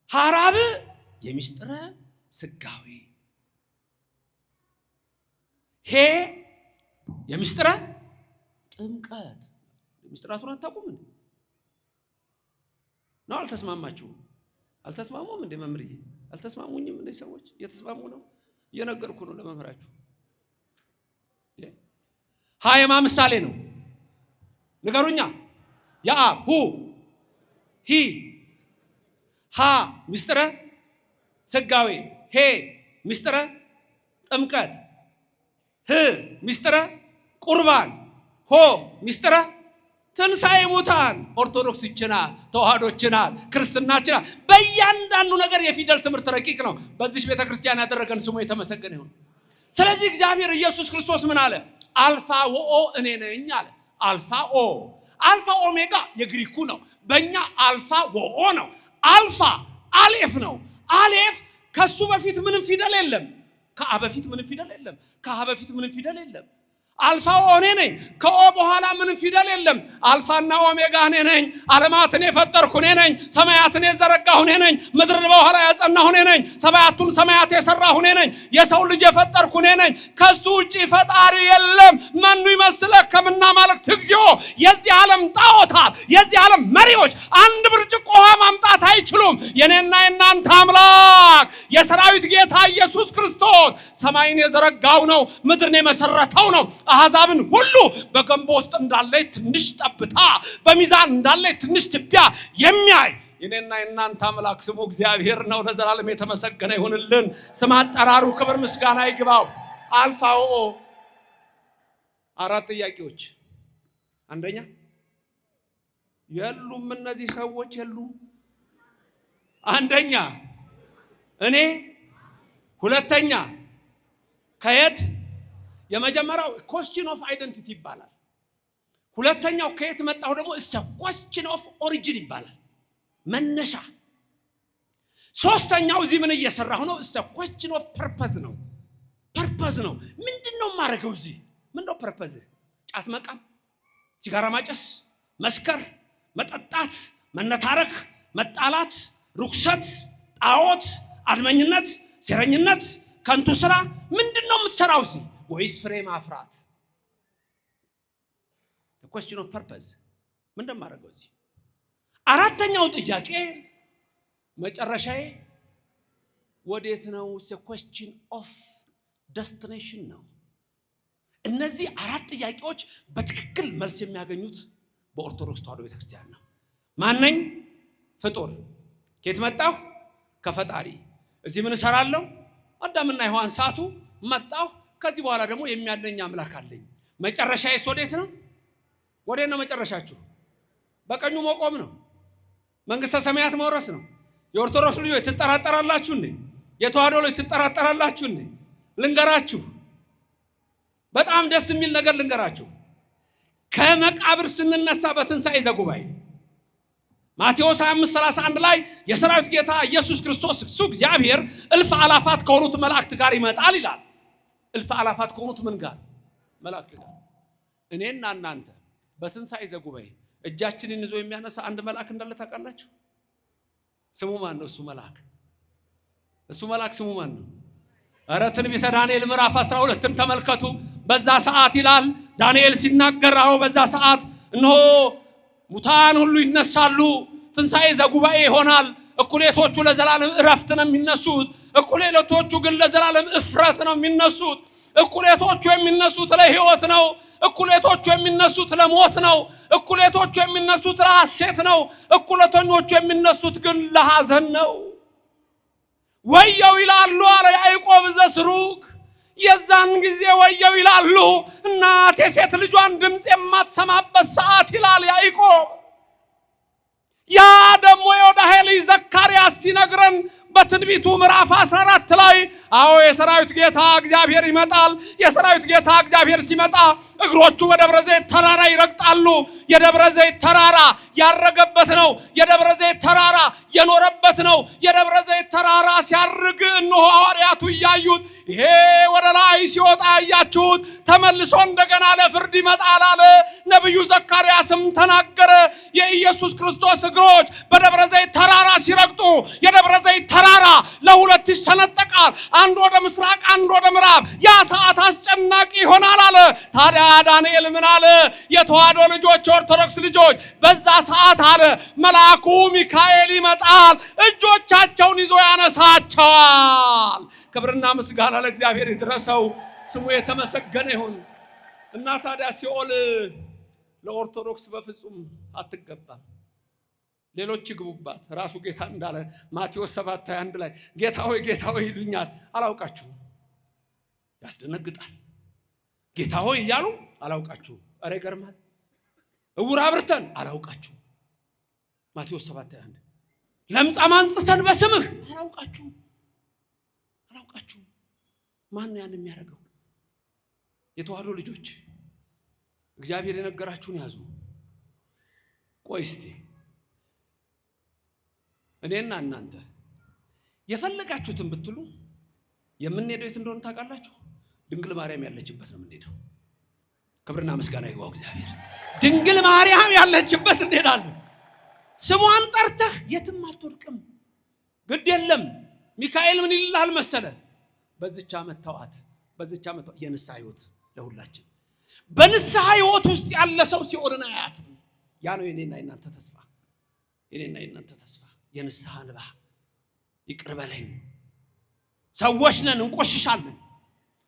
ሀ ራብ የሚስጥረ ስጋዌ፣ ሄ የሚስጥረ ጥምቀት። ሚስጥራቱን አታውቁም እንዴ? ነው አልተስማማችሁም? አልተስማሙም እንዴ? መምህርዬ አልተስማሙኝም እንዴ? ሰዎች እየተስማሙ ነው። እየነገርኩ ነው ለመምህራችሁ። ሀ የማ ምሳሌ ነው? ንገሩኛ። የአብ፣ ሁ፣ ሂ። ሀ ሚስጥረ ስጋዌ፣ ሄ ሚስጥረ ጥምቀት፣ ህ ሚስጥረ ቁርባን፣ ሆ ሚስጥረ ትንሣኤ ሙታን። ኦርቶዶክስ ይችናል፣ ተዋህዶ ይችናል፣ ክርስትና ይችናል። በእያንዳንዱ ነገር የፊደል ትምህርት ረቂቅ ነው። በዚህ ቤተ ክርስቲያን ያደረገን ስሙ የተመሰገነ ይሁን። ስለዚህ እግዚአብሔር ኢየሱስ ክርስቶስ ምን አለ? አልፋ ወኦ እኔ ነኝ አለ። አልፋ ኦ፣ አልፋ ኦሜጋ የግሪኩ ነው። በእኛ አልፋ ወኦ ነው። አልፋ አሌፍ ነው። አሌፍ ከሱ በፊት ምንም ፊደል የለም። ከአ በፊት ምንም ፊደል የለም። ከሀ በፊት ምንም ፊደል የለም። አልፋ እኔ ነኝ። ከኦ በኋላ ምንም ፊደል የለም። አልፋና ኦሜጋ እኔ ነኝ። ዓለማትን የፈጠርኩ እኔ ነኝ። ሰማያትን የዘረጋሁ እኔ ነኝ። ምድርን በኋላ ያጸናሁ እኔ ነኝ። ሰባቱን ሰማያት የሰራሁ እኔ ነኝ። የሰው ልጅ የፈጠርኩ እኔ ነኝ። ከሱ ውጪ ፈጣሪ የለም። መኑ ይመስለከ እምናማልክት እግዚኦ። የዚህ ዓለም ጣዖታት፣ የዚህ ዓለም መሪዎች አንድ ብርጭቆ ውሃ ማምጣት አይችሉም። የኔና የናንተ አምላክ የሰራዊት ጌታ ኢየሱስ ክርስቶስ ሰማይን የዘረጋው ነው። ምድርን የመሰረተው ነው። አሕዛብን ሁሉ በገንቦ ውስጥ እንዳለች ትንሽ ጠብታ፣ በሚዛን እንዳለች ትንሽ ትቢያ የሚያይ የኔና የናንተ አምላክ ስሙ እግዚአብሔር ነው። ለዘላለም የተመሰገነ ይሁንልን። ስም አጠራሩ ክብር ምስጋና ይግባው። አልፋ ኦ። 4 ጥያቄዎች። አንደኛ የሉም፣ እነዚህ ሰዎች የሉም። አንደኛ እኔ፣ ሁለተኛ ከየት። የመጀመሪያው question of identity ይባላል። ሁለተኛው ከየት መጣሁ ደግሞ question of origin ይባላል። መነሻ ሶስተኛው እዚህ ምን እየሰራሁ ነው? እሰ question of purpose ነው። ፐርፐዝ ነው። ምንድነው ማረገው? እዚህ ምንድነው ፐርፐዝ? ጫት መቃም፣ ሲጋራ ማጨስ፣ መስከር፣ መጠጣት፣ መነታረክ፣ መጣላት፣ ርኩሰት፣ ጣዖት፣ አድመኝነት፣ ሴረኝነት፣ ከንቱ ስራ ምንድነው የምትሰራው እዚህ? ወይስ ፍሬ ማፍራት? the question of purpose ምንድነው ማረገው እዚህ? አራተኛው ጥያቄ መጨረሻዬ ወዴት ነው? the question of destination ነው። እነዚህ አራት ጥያቄዎች በትክክል መልስ የሚያገኙት በኦርቶዶክስ ተዋሕዶ ቤተክርስቲያን ነው። ማንነኝ? ፍጡር። ከየት መጣሁ? ከፈጣሪ። እዚህ ምን እሰራለሁ? አዳምና ሔዋን ሳቱ፣ መጣሁ። ከዚህ በኋላ ደግሞ የሚያድነኝ አምላክ አለኝ። መጨረሻዬስ ወዴት ነው? ወዴት ነው መጨረሻችሁ? በቀኙ መቆም ነው። መንግስተ ሰማያት መውረስ ነው። የኦርቶዶክስ ልጆች ትጠራጠራላችሁ እንዴ? የተዋሕዶ ልጆች ትጠራጠራላችሁ እንዴ? ልንገራችሁ፣ በጣም ደስ የሚል ነገር ልንገራችሁ። ከመቃብር ስንነሳ በትንሣኤ ዘጉባኤ ማቴዎስ 25:31 ላይ የሰራዊት ጌታ ኢየሱስ ክርስቶስ እሱ እግዚአብሔር እልፍ አላፋት ከሆኑት መላእክት ጋር ይመጣል ይላል። እልፍ አላፋት ከሆኑት ምን ጋር? መላእክት ጋር። እኔና እናንተ በትንሣኤ ዘጉባኤ እጃችንን ይዞ የሚያነሳ አንድ መልአክ እንዳለ ታውቃላችሁ? ስሙ ማን ነው? እሱ መልአክ ስሙ ማን ነው? ኧረ ትንቢተ ዳንኤል ምዕራፍ 12ን ተመልከቱ። በዛ ሰዓት ይላል ዳንኤል ሲናገር፣ በዛ ሰዓት እነሆ ሙታን ሁሉ ይነሳሉ፣ ትንሣኤ ዘጉባኤ ይሆናል። እኩሌቶቹ ለዘላለም እረፍት ነው የሚነሱት፣ እኩሌቶቹ ግን ለዘላለም እፍረት ነው የሚነሱት። እኩሌቶቹ የሚነሱት ለሕይወት ነው፣ እኩሌቶቹ የሚነሱት ለሞት ነው፣ እኩሌቶቹ የሚነሱት ለሐሴት ነው፣ እኩሌተኞቹ የሚነሱት ግን ለሐዘን ነው። ወየው ይላሉ አለ ያዕቆብ ዘስሩግ። የዛን ጊዜ ወየው ይላሉ እናት የሴት ልጇን ድምፅ የማትሰማበት ሰዓት ይላል ያዕቆብ። ያ ደግሞ የዮዳሄ ልጅ ዘካርያስ ሲነግረን በትንቢቱ ምዕራፍ 14 ላይ የሰራዊት ጌታ እግዚአብሔር ይመጣል። የሰራዊት ጌታ እግዚአብሔር ሲመጣ እግሮቹ በደብረ ዘይት ተራራ ይረግጣሉ። የደብረ ዘይት ተራራ ያረገበት ነው። የደብረ ዘይት ተራራ የኖረበት ነው። የደብረ ዘይት ተራራ ሲያርግ እነሆ ሐዋርያቱ እያዩት፣ ይሄ ወደ ላይ ሲወጣ ያያችሁት ተመልሶ እንደገና ለፍርድ ይመጣል አለ ነብዩ ዘካርያስም ተናገረ። የኢየሱስ ክርስቶስ እግሮች በደብረ ዘይት ተራራ ሲረግጡ የደብረ ዘይት ተራራ ለሁለት ይሰነጠቃል፣ አንድ ወደ ምስራቅ አንድ ወደ ምዕራብ። ያ ሰዓት አስጨናቂ ይሆናል አለ። ታዲያ ዳንኤል ምን አለ? የተዋሕዶ ልጆች ኦርቶዶክስ ልጆች በዛ ሰዓት አለ መልአኩ ሚካኤል ይመጣል፣ እጆቻቸውን ይዞ ያነሳቸዋል። ክብርና ምስጋና ለእግዚአብሔር ይድረሰው፣ ስሙ የተመሰገነ ይሁን። እና ታዲያ ሲኦል ለኦርቶዶክስ በፍጹም አትገባም። ሌሎች ይግቡባት። ራሱ ጌታ እንዳለ ማቴዎስ 7:21 ላይ ጌታ ሆይ ይሉኛል አላውቃችሁም። ያስደነግጣል። ጌታ ሆይ እያሉ አላውቃችሁም። ኧረ ይገርማል። እውር አብርተን አላውቃችሁም። ማቴዎስ 7:21 ለምጻም አንጽተን በስምህ አላውቃችሁም። ማን ነው ያን የሚያደርገው? የተዋሕዶ ልጆች እግዚአብሔር የነገራችሁን ያዙ። ቆይ እስቲ እኔና እናንተ የፈለጋችሁትን ብትሉ የምንሄደው የት እንደሆነ ታውቃላችሁ? ድንግል ማርያም ያለችበት ነው የምንሄደው። ክብርና ምስጋና ይግባው እግዚአብሔር። ድንግል ማርያም ያለችበት እንሄዳለን። ስሟን ጠርተህ የትም አትወድቅም። ግድ የለም። ሚካኤል ምን ይልሃል መሰለ? በዚች ዓመት ተዋት፣ በዚች ዓመት የንስሐ ሕይወት ለሁላችን። በንስሐ ሕይወት ውስጥ ያለ ሰው ሲኦልን አያትም። ያ ነው የኔና የናንተ ተስፋ። የኔና የናንተ ተስፋ የንስሐ እንባ። ይቅር በለኝ። ሰዎች ነን፣ እንቆሽሻለን።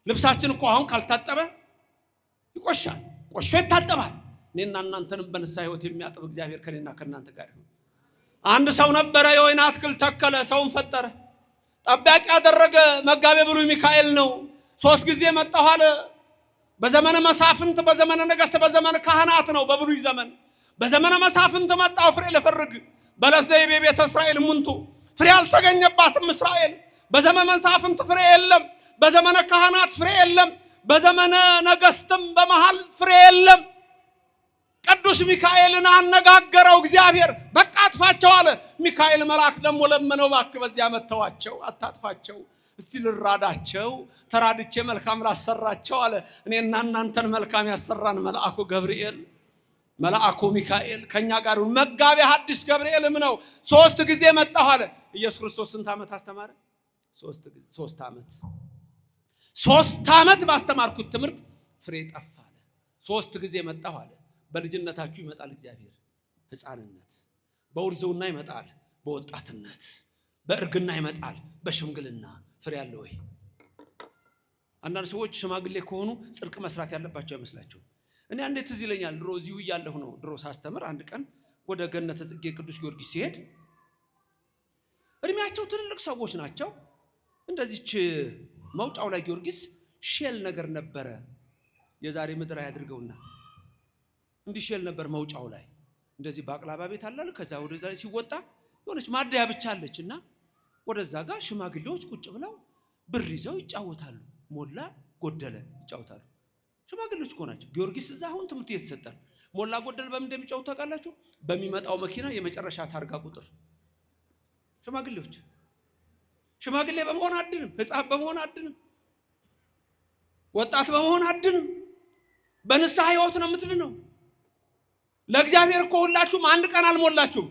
ልብሳችን እኮ አሁን ካልታጠበ ይቆሻል፣ ቆሾ ይታጠባል። እኔና እናንተንም በንስሐ ሕይወት የሚያጥብ እግዚአብሔር ከኔና ከናንተ ጋር ይሁን። አንድ ሰው ነበረ፣ የወይን አትክልት ተከለ፣ ሰውን ፈጠረ፣ ጠባቂ ያደረገ። መጋቤ ብሉይ ሚካኤል ነው። 3 ጊዜ መጣሁ አለ። በዘመነ መሳፍንት፣ በዘመነ ነገሥት፣ በዘመነ ካህናት ነው በብሉይ ዘመን። በዘመነ መሳፍንት መጣሁ ፍሬ ለፈርግ በለስ ዘይቤ ቤተ እስራኤል ሙንቱ። ፍሬ አልተገኘባትም እስራኤል። በዘመነ መሳፍንት ፍሬ የለም፣ በዘመነ ካህናት ፍሬ የለም፣ በዘመነ ነገሥትም በመሃል ፍሬ የለም። ቅዱስ ቅዱስ ሚካኤልን አነጋገረው እግዚአብሔር። በቃ አጥፋቸው አለ። ሚካኤል መልአክ ደግሞ ለመነው፣ እባክህ በዚያ መተዋቸው፣ አታጥፋቸው፣ እስቲ ልራዳቸው፣ ተራድቼ መልካም ላሰራቸው አለ። እኔና እናንተን መልካም ያሰራን መልአኩ ገብርኤል፣ መልአኩ ሚካኤል ከኛ ጋር መጋቤ ሐዲስ ገብርኤልም ነው። 3 ጊዜ መጣሁ አለ። ኢየሱስ ክርስቶስ ስንት ዓመት አስተማረ? 3 ዓመት። 3 ዓመት ባስተማርኩት ትምህርት ፍሬ ጠፋ አለ። 3 ጊዜ መጣሁ አለ። በልጅነታችሁ ይመጣል እግዚአብሔር፣ ሕፃንነት፣ በውርዝውና ይመጣል፣ በወጣትነት፣ በእርግና ይመጣል፣ በሽምግልና ፍሬ አለ ወይ? አንዳንድ ሰዎች ሽማግሌ ከሆኑ ጽድቅ መስራት ያለባቸው አይመስላቸው። እኔ አንዴ ትዝ ይለኛል፣ ድሮ እዚሁ እያለሁ ነው፣ ድሮ ሳስተምር አንድ ቀን ወደ ገነተ ጽጌ ቅዱስ ጊዮርጊስ ሲሄድ እድሜያቸው ትልልቅ ሰዎች ናቸው። እንደዚች መውጫው ላይ ጊዮርጊስ ሼል ነገር ነበረ፣ የዛሬ ምድር ያድርገውና እንዲህ ሼል ነበር መውጫው ላይ። እንደዚህ ባቅላባ ቤት አላለ። ከዛ ወደዛ ላይ ሲወጣ የሆነች ማደያ ብቻ አለችና ወደዛ ጋር ሽማግሌዎች ቁጭ ብለው ብር ይዘው ይጫወታሉ። ሞላ ጎደለ ይጫወታሉ። ሽማግሌዎች እኮ ናቸው። ጊዮርጊስ እዛ አሁን ትምህርት እየተሰጠን ሞላ ጎደል በምን እንደሚጫወቱ ታውቃላችሁ? በሚመጣው መኪና የመጨረሻ ታርጋ ቁጥር። ሽማግሌዎች ሽማግሌ በመሆን አድንም፣ ሕፃን በመሆን አድንም፣ ወጣት በመሆን አድንም። በንስሐ ሕይወት ነው የምትድነው። ለእግዚአብሔር እኮ ሁላችሁም አንድ ቀን አልሞላችሁም።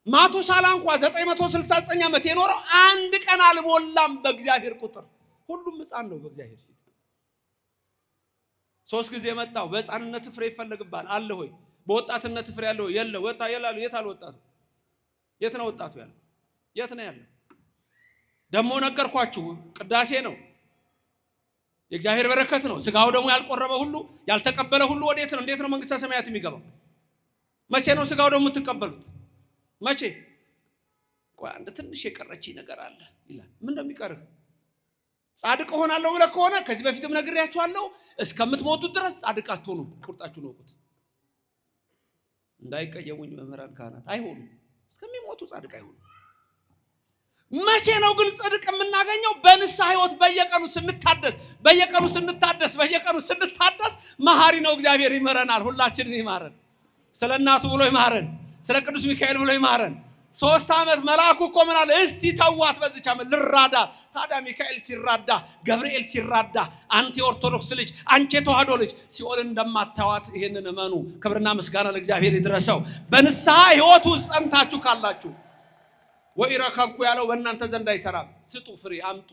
ማቱሳላ እንኳን 969 ዓመት የኖረው አንድ ቀን አልሞላም በእግዚአብሔር ቁጥር። ሁሉም ሕፃን ነው በእግዚአብሔር ፊት። 3 ጊዜ መጣው። በሕፃንነት ፍሬ ይፈልግባል አለ ሆይ? በወጣትነት ፍሬ ያለው የለ ወጣ ይላሉ። የት አለ ወጣቱ? የት ነው ወጣቱ ያለው? የት ነው ያለው? ደሞ ነገርኳችሁ፣ ቅዳሴ ነው፣ የእግዚአብሔር በረከት ነው። ስጋው ደግሞ ያልቆረበ ሁሉ ያልተቀበለ ሁሉ ወዴት ነው? እንዴት ነው መንግስተ ሰማያት የሚገባው? መቼ ነው ስጋው ደግሞ የምትቀበሉት? መቼ? ቆይ አንድ ትንሽ የቀረች ነገር አለ ይላል። ምን እንደሚቀርህ? ጻድቅ ሆናለሁ ብለህ ከሆነ ከዚህ በፊትም ነግሬያችኋለሁ፣ እስከምትሞቱት ድረስ ጻድቅ አትሆኑም። ቁርጣችሁን ወቁት። እንዳይቀየሙኝ መምህራን ካህናት፣ አይሆኑም። እስከሚሞቱ ጻድቅ አይሆኑም። መቼ ነው ግን ጽድቅ የምናገኘው? በንስሐ ሕይወት በየቀኑ ስንታደስ መሐሪ ነው እግዚአብሔር። ይመረናል፣ ሁላችንን ይማረን። ስለ እናቱ ብሎ ይማረን፣ ስለ ቅዱስ ሚካኤል ብሎ ይማረን። 3 ዓመት መልአኩ እኮ ምን አለ? እስቲ ተዋት በዚች ዓመት ልራዳ። ታዲያ ሚካኤል ሲራዳ፣ ገብርኤል ሲራዳ፣ አንተ የኦርቶዶክስ ልጅ፣ አንቺ የተዋህዶ ልጅ ሲኦል እንደማታዋት ይሄንን እመኑ። ክብርና ምስጋና ለእግዚአብሔር ይድረሰው። በንስሐ ሕይወት ውስጥ ጸንታችሁ ካላችሁ ወኢረከብኩ ያለው በእናንተ ዘንድ አይሰራም። ስጡ፣ ፍሬ አምጡ።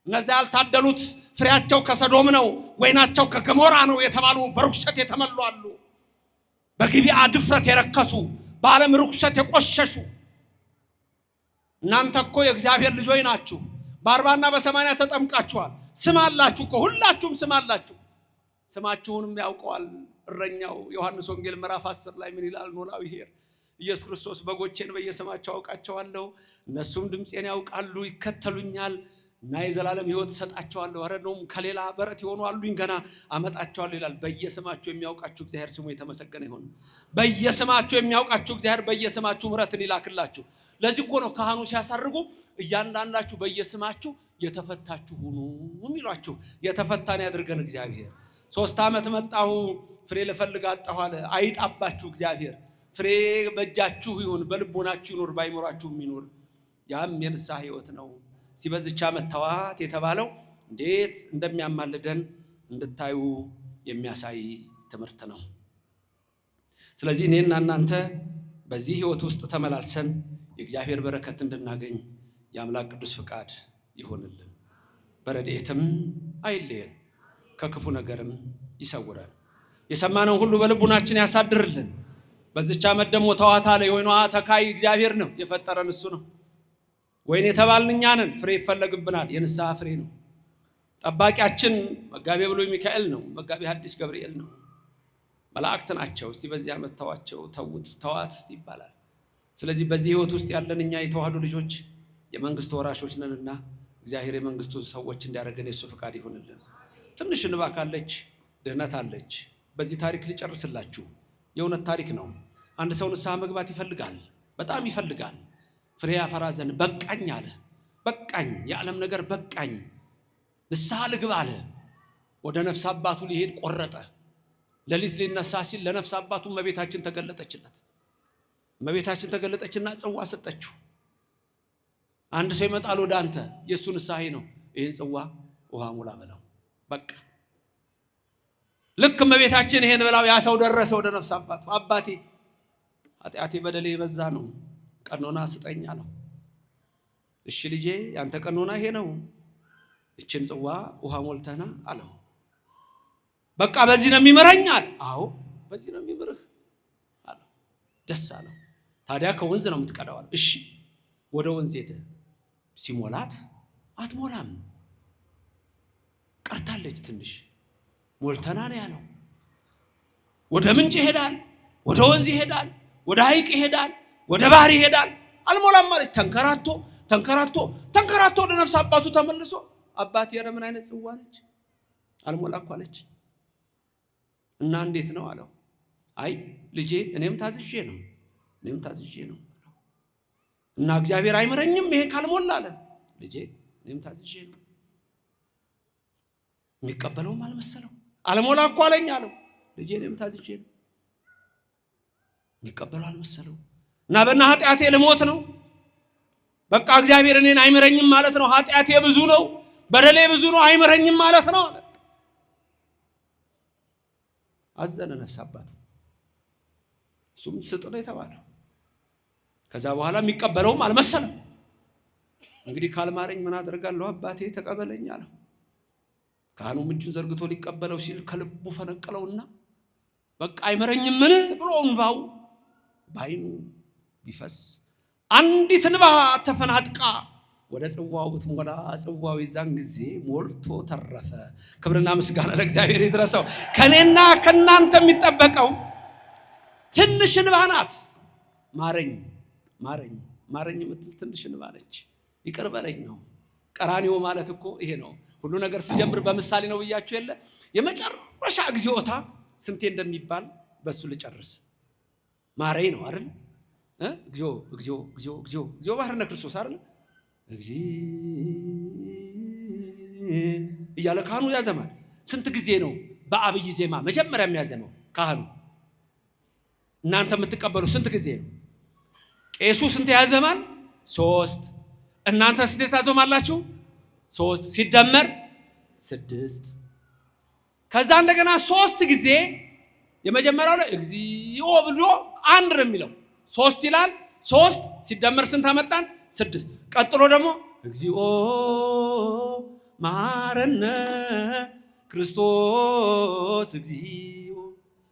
እነዚያ ያልታደሉት ፍሬያቸው ከሰዶም ነው፣ ወይናቸው ከገሞራ ነው የተባሉ በርኩሰት የተመሉ አሉ። በግቢያ ድፍረት የረከሱ፣ በዓለም ርኩሰት የቆሸሹ። እናንተ እኮ የእግዚአብሔር ልጆች ናችሁ። በ40 እና በ80 ተጠምቃችኋል። ስም አላችሁ እኮ ሁላችሁም ስም አላችሁ። ስማችሁንም ያውቀዋል እረኛው። ዮሐንስ ወንጌል ምዕራፍ 10 ላይ ምን ይላል? ኖላዊ ሄር ኢየሱስ ክርስቶስ በጎቼን በየስማቸው አውቃቸዋለሁ፣ እነሱም ድምፄን ያውቃሉ፣ ይከተሉኛል እና የዘላለም ሕይወት ሰጣቸዋለሁ። አረ ነው ከሌላ በረት የሆኑ አሉኝ ገና አመጣቸዋለሁ ይላል። በየስማችሁ የሚያውቃችሁ እግዚአብሔር ስሙ የተመሰገነ ይሁን። በየስማችሁ የሚያውቃችሁ እግዚአብሔር በየስማችሁ ምሕረትን ይላክላችሁ። ለዚህ እኮ ነው ካህኑ ሲያሳርጉ እያንዳንዳችሁ በየስማችሁ የተፈታችሁ ሁኑ የሚሏችሁ። የተፈታን ያድርገን እግዚአብሔር። 3 ዓመት መጣሁ ፍሬ ልፈልግ አጣሁ አለ። አይጣባችሁ እግዚአብሔር። ፍሬ በእጃችሁ ይሁን፣ በልቦናችሁ ይኑር፣ ባይኖራችሁም ይኑር። ያም የንስሐ ሕይወት ነው። ሲበዝቻ መተዋት የተባለው እንዴት እንደሚያማልደን እንድታዩ የሚያሳይ ትምህርት ነው። ስለዚህ እኔና እናንተ በዚህ ሕይወት ውስጥ ተመላልሰን የእግዚአብሔር በረከት እንድናገኝ የአምላክ ቅዱስ ፍቃድ ይሆንልን። በረድኤትም አይለየን፣ ከክፉ ነገርም ይሰውረን። የሰማነውን ሁሉ በልቡናችን ያሳድርልን። በዚች ዓመት ደግሞ ተዋት አለ። የወይኗ ተካይ እግዚአብሔር ነው፣ የፈጠረን እሱ ነው። ወይን የተባልን እኛ ነን። ፍሬ ይፈለግብናል፣ የንስሐ ፍሬ ነው። ጠባቂያችን መጋቤ ብሉይ ሚካኤል ነው፣ መጋቤ ሐዲስ ገብርኤል ነው። መላእክት ናቸው። እስቲ በዚህ ዓመት ተዋቸው፣ ተውት፣ ተዋት እስቲ ይባላል። ስለዚህ በዚህ ሕይወት ውስጥ ያለን እኛ የተዋህዶ ልጆች የመንግስቱ ወራሾች ነንና እግዚአብሔር የመንግስቱ ሰዎች እንዲያደርገን የሱ ፍቃድ ይሁንልን። ትንሽ እንባ ካለች ድህነት አለች። በዚህ ታሪክ ልጨርስላችሁ። የእውነት ታሪክ ነው። አንድ ሰው ንስሐ መግባት ይፈልጋል፣ በጣም ይፈልጋል። ፍሬ ያፈራ ዘንድ በቃኝ አለ። በቃኝ፣ የዓለም ነገር በቃኝ፣ ንስሐ ልግባ አለ። ወደ ነፍስ አባቱ ሊሄድ ቆረጠ። ለሊት ሊነሳ ሲል ለነፍስ አባቱ እመቤታችን ተገለጠችለት። እመቤታችን ተገለጠችና ጽዋ ሰጠችው። አንድ ሰው ይመጣል ወደ አንተ፣ የሱ ንስሐ ነው፣ ይሄን ጽዋ ውሃ ሙላ በለው። በቃ ልክ እመቤታችን ይሄን ብላው ያ ሰው ደረሰ ወደ ነፍስ አባቱ። አባቴ ኃጢአቴ በደሌ የበዛ ነው፣ ቀኖና ስጠኝ አለው። እሺ ልጄ ያንተ ቀኖና ይሄ ነው፣ እችን ጽዋ ውሃ ሞልተና አለው። በቃ በዚህ ነው የሚመረኝ አለ። አዎ በዚህ ነው የሚመርህ አለው። ደስ አለው። ታዲያ ከወንዝ ነው የምትቀዳው አለ። እሺ ወደ ወንዝ ሄደ። ሲሞላት አትሞላም፣ ቀርታለች ትንሽ። ሞልተና ነው ያለው። ወደ ምንጭ ይሄዳል፣ ወደ ወንዝ ይሄዳል፣ ወደ ሐይቅ ይሄዳል፣ ወደ ባህር ይሄዳል። አልሞላም ማለት ተንከራቶ ተንከራቶ ተንከራቶ ወደ ነፍስ አባቱ ተመልሶ አባቴ ኧረ ምን አይነት ጽዋ ነች አልሞላ እኮ አለች። እና እንዴት ነው አለው። አይ ልጄ እኔም ታዝዤ ነው እና እግዚአብሔር አይመረኝም ይሄን ካልሞላ አለ። ልጄ እኔም ታዝዤ ነው። የሚቀበለውም አልመሰለው። አልሞላ እኮ አለኝ አለው። ልጄ እኔም ታዝዤ ነው። የሚቀበለው አልመሰለው። እና በእና ኃጢአቴ ልሞት ነው፣ በቃ እግዚአብሔር እኔን አይመረኝም ማለት ነው። ኃጢአቴ ብዙ ነው፣ በደሌ ብዙ ነው፣ አይመረኝም ማለት ነው አለ። አዘነ ነፍስ አባቱ። እሱም ስጥ ነው የተባለው። ከዛ በኋላ የሚቀበለውም አልመሰለም። እንግዲህ ካልማረኝ ምን አደርጋለሁ አባቴ ተቀበለኝ አለው። ካህኑም እጁን ዘርግቶ ሊቀበለው ሲል ከልቡ ፈነቀለውና በቃ አይመረኝም ምን ብሎ እንባው ባይኑ ቢፈስ አንዲት እንባ ተፈናጥቃ ወደ ጽዋው ብትሞላ ጽዋው ይዛን ጊዜ ሞልቶ ተረፈ። ክብርና ምስጋና ለእግዚአብሔር ይድረሰው። ከኔና ከናንተ የሚጠበቀው ትንሽ እንባ ናት። ማረኝ ማረኝ ማረኝ የምትል ትንሽ እንባ ነች። ይቅር በለኝ ነው። ቀራንዮ ማለት እኮ ይሄ ነው። ሁሉ ነገር ሲጀምር በምሳሌ ነው ብያችሁ የለ። የመጨረሻ እግዚኦታ ስንቴ እንደሚባል በሱ ልጨርስ። ማረኝ ነው አይደል? እግዚኦ እግዚኦ እግዚኦ እግዚኦ እግዚኦ ባህርነ ክርስቶስ አይደል? እያለ ካህኑ ያዘማል። ስንት ጊዜ ነው በአብይ ዜማ መጀመሪያ የሚያዘመው ካህኑ? እናንተ የምትቀበሉ ስንት ጊዜ ነው? ቄሱ ስንት ያዘማል? 3። እናንተ ስንት ታዘማላችሁ? 3 ሲደመር 6። ከዛ እንደገና 3 ጊዜ የመጀመሪያው ላይ እግዚኦ ብሎ አንድ ነው የሚለው 3 ይላል። 3 ሲደመር ስንት አመጣን? 6። ቀጥሎ ደግሞ እግዚኦ መሐረነ ክርስቶስ እግዚኦ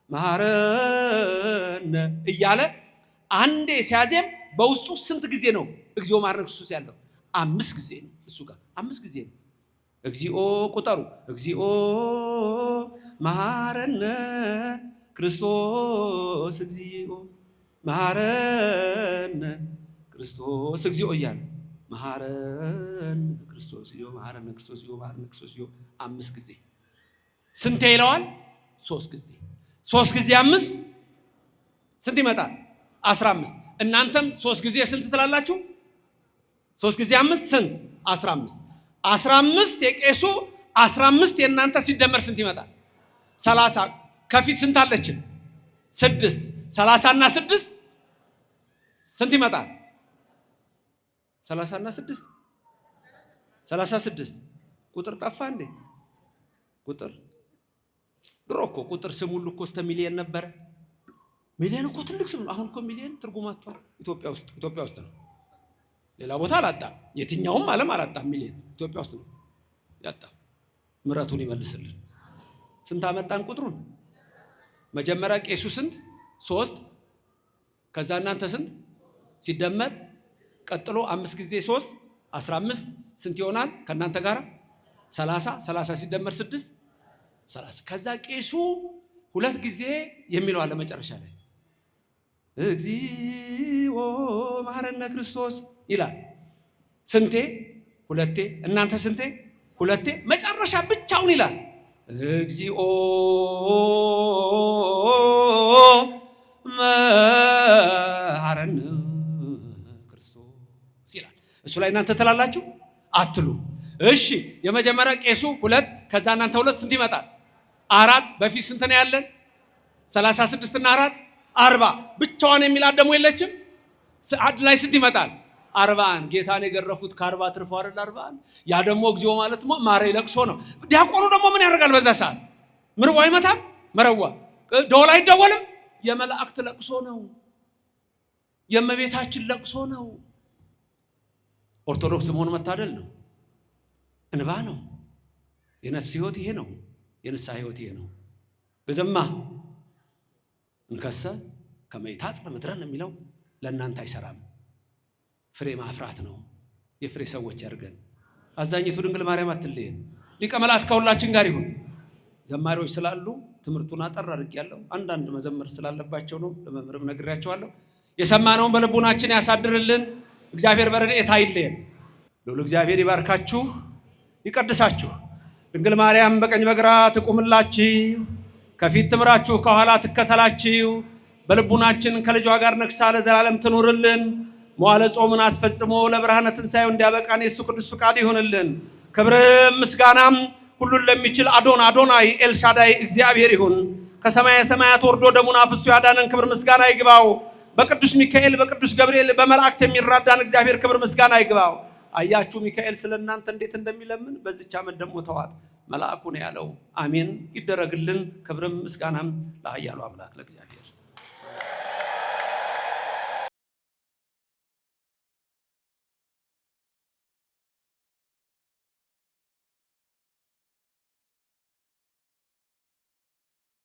መሐረነ እያለ አንዴ ሲያዜም በውስጡ ስንት ጊዜ ነው እግዚኦ መሐረነ ክርስቶስ ያለው? 5 ጊዜ ነው። እሱ ጋር 5 ጊዜ ነው። እግዚኦ ቁጠሩ። እግዚኦ መሐረነ ክርስቶስ እግዚኦ መሐረነ ክርስቶስ እግዚኦ እያለ መሐረነ ክርስቶስ እግዚኦ መሐረነ ክርስቶስ እግዚኦ መሐረነ ክርስቶስ እግዚኦ 5 ጊዜ። ስንት ይለዋል? 3 ጊዜ። 3 ጊዜ 5 ስንት ይመጣል? 15። እናንተም 3 ጊዜ ስንት ትላላችሁ? 3 ጊዜ 5 ስንት? 15። 15 የቄሱ 15 የእናንተ ሲደመር ስንት ይመጣል? 30። ከፊት ስንት አለችን? 6። 30 እና 6 ስንት ይመጣል? 30 እና 6 36። ቁጥር ጠፋ እንዴ? ቁጥር ድሮ እኮ ቁጥር ስም ሁሉ እኮ እስከ ሚሊዮን ነበረ። ሚሊዮን እኮ ትልቅ ስም ነው። አሁን እኮ ሚሊዮን ትርጉም አጥቷል። ኢትዮጵያ ውስጥ ነው። ሌላ ቦታ አላጣም። የትኛውም ዓለም አላጣም። ሚሊዮን ኢትዮጵያ ውስጥ ነው ያጣው። ምሕረቱን ይመልስልን። ስንት አመጣን ቁጥሩን? መጀመሪያ ቄሱ ስንት? 3። ከዛ እናንተ ስንት ሲደመር ቀጥሎ 5 ጊዜ 3 15 ስንት ይሆናል? ከእናንተ ጋር 30። 30 ሲደመር 6 30። ከዛ ቄሱ 2 ጊዜ የሚለው አለ መጨረሻ ላይ እግዚኦ መሐረነ ክርስቶስ ይላል። ስንቴ? 2። እናንተ ስንቴ? 2። መጨረሻ ብቻውን ይላል እግዚኦ መሐረነ ክርስቶስ ይላል። እሱ ላይ እናንተ ትላላችሁ አትሉ? እሺ የመጀመሪያ ቄሱ 2፣ ከዛ እናንተ 2 ስንት ይመጣል? 4። በፊት ስንት ነው ያለን? 36 እና 4 40 ብቻዋን የሚላት ደግሞ የለችም። አንድ ላይ ስንት ይመጣል? 40። ጌታን የገረፉት ከ40 ትርፎ አይደል 40። ያ ደግሞ እግዚኦ ማለት ማረ ለቅሶ ነው። ዲያቆኑ ደግሞ ምን ያደርጋል? በዛ ሰዓት ምርዋ ይመታል። መረዋ ደወል አይደወልም። የመላእክት ለቅሶ ነው። የእመቤታችን ለቅሶ ነው። ኦርቶዶክስ መሆን መታደል ነው። እንባ ነው። የነፍስ ህይወት ይሄ ነው። የንስሐ ህይወት ይሄ ነው። በዘማ እንከሰ ከመይታጽ ምድረን የሚለው ለእናንተ አይሰራም። ፍሬ ማፍራት ነው። የፍሬ ሰዎች ያርገን። አዛኝቱ ድንግል ማርያም አትለየን። ሊቀ መላእክት ከሁላችን ጋር ይሁን። ዘማሪዎች ስላሉ ትምህርቱን አጠር አድርጌያለሁ። አንዳንድ መዘመር ስላለባቸው ነው። ለመምህርም ነግሬያቸዋለሁ። የሰማነውን በልቡናችን ያሳድርልን። እግዚአብሔር በረድኤቱ አይለየን። ልዑል እግዚአብሔር ይባርካችሁ ይቀድሳችሁ። ድንግል ማርያም በቀኝ በግራ ትቁምላችሁ፣ ከፊት ትምራችሁ፣ ከኋላ ትከተላችሁ። በልቡናችን ከልጇ ጋር ነግሳ ለዘላለም ትኑርልን። መዋዕለ ጾምን አስፈጽሞ ለብርሃነ ትንሣኤው እንዲያበቃን የእሱ ቅዱስ ፍቃድ ይሁንልን። ክብርም ምስጋናም ሁሉን ለሚችል አዶናይ ኤልሻዳይ እግዚአብሔር ይሁን። ከሰማየ ሰማያት ወርዶ ደሙን አፍስሶ ያዳነን ክብር ምስጋና ይግባው። በቅዱስ ሚካኤል በቅዱስ ገብርኤል በመላእክት የሚራዳን እግዚአብሔር ክብር ምስጋና ይግባው። አያችሁ ሚካኤል ስለናንተ እንዴት እንደሚለምን። በዚች ዓመት ደግሞ ተዋት መልአኩ ነው ያለው። አሜን ይደረግልን። ክብርም ምስጋናም ለኃያሉ አምላክ ለእግዚአብሔር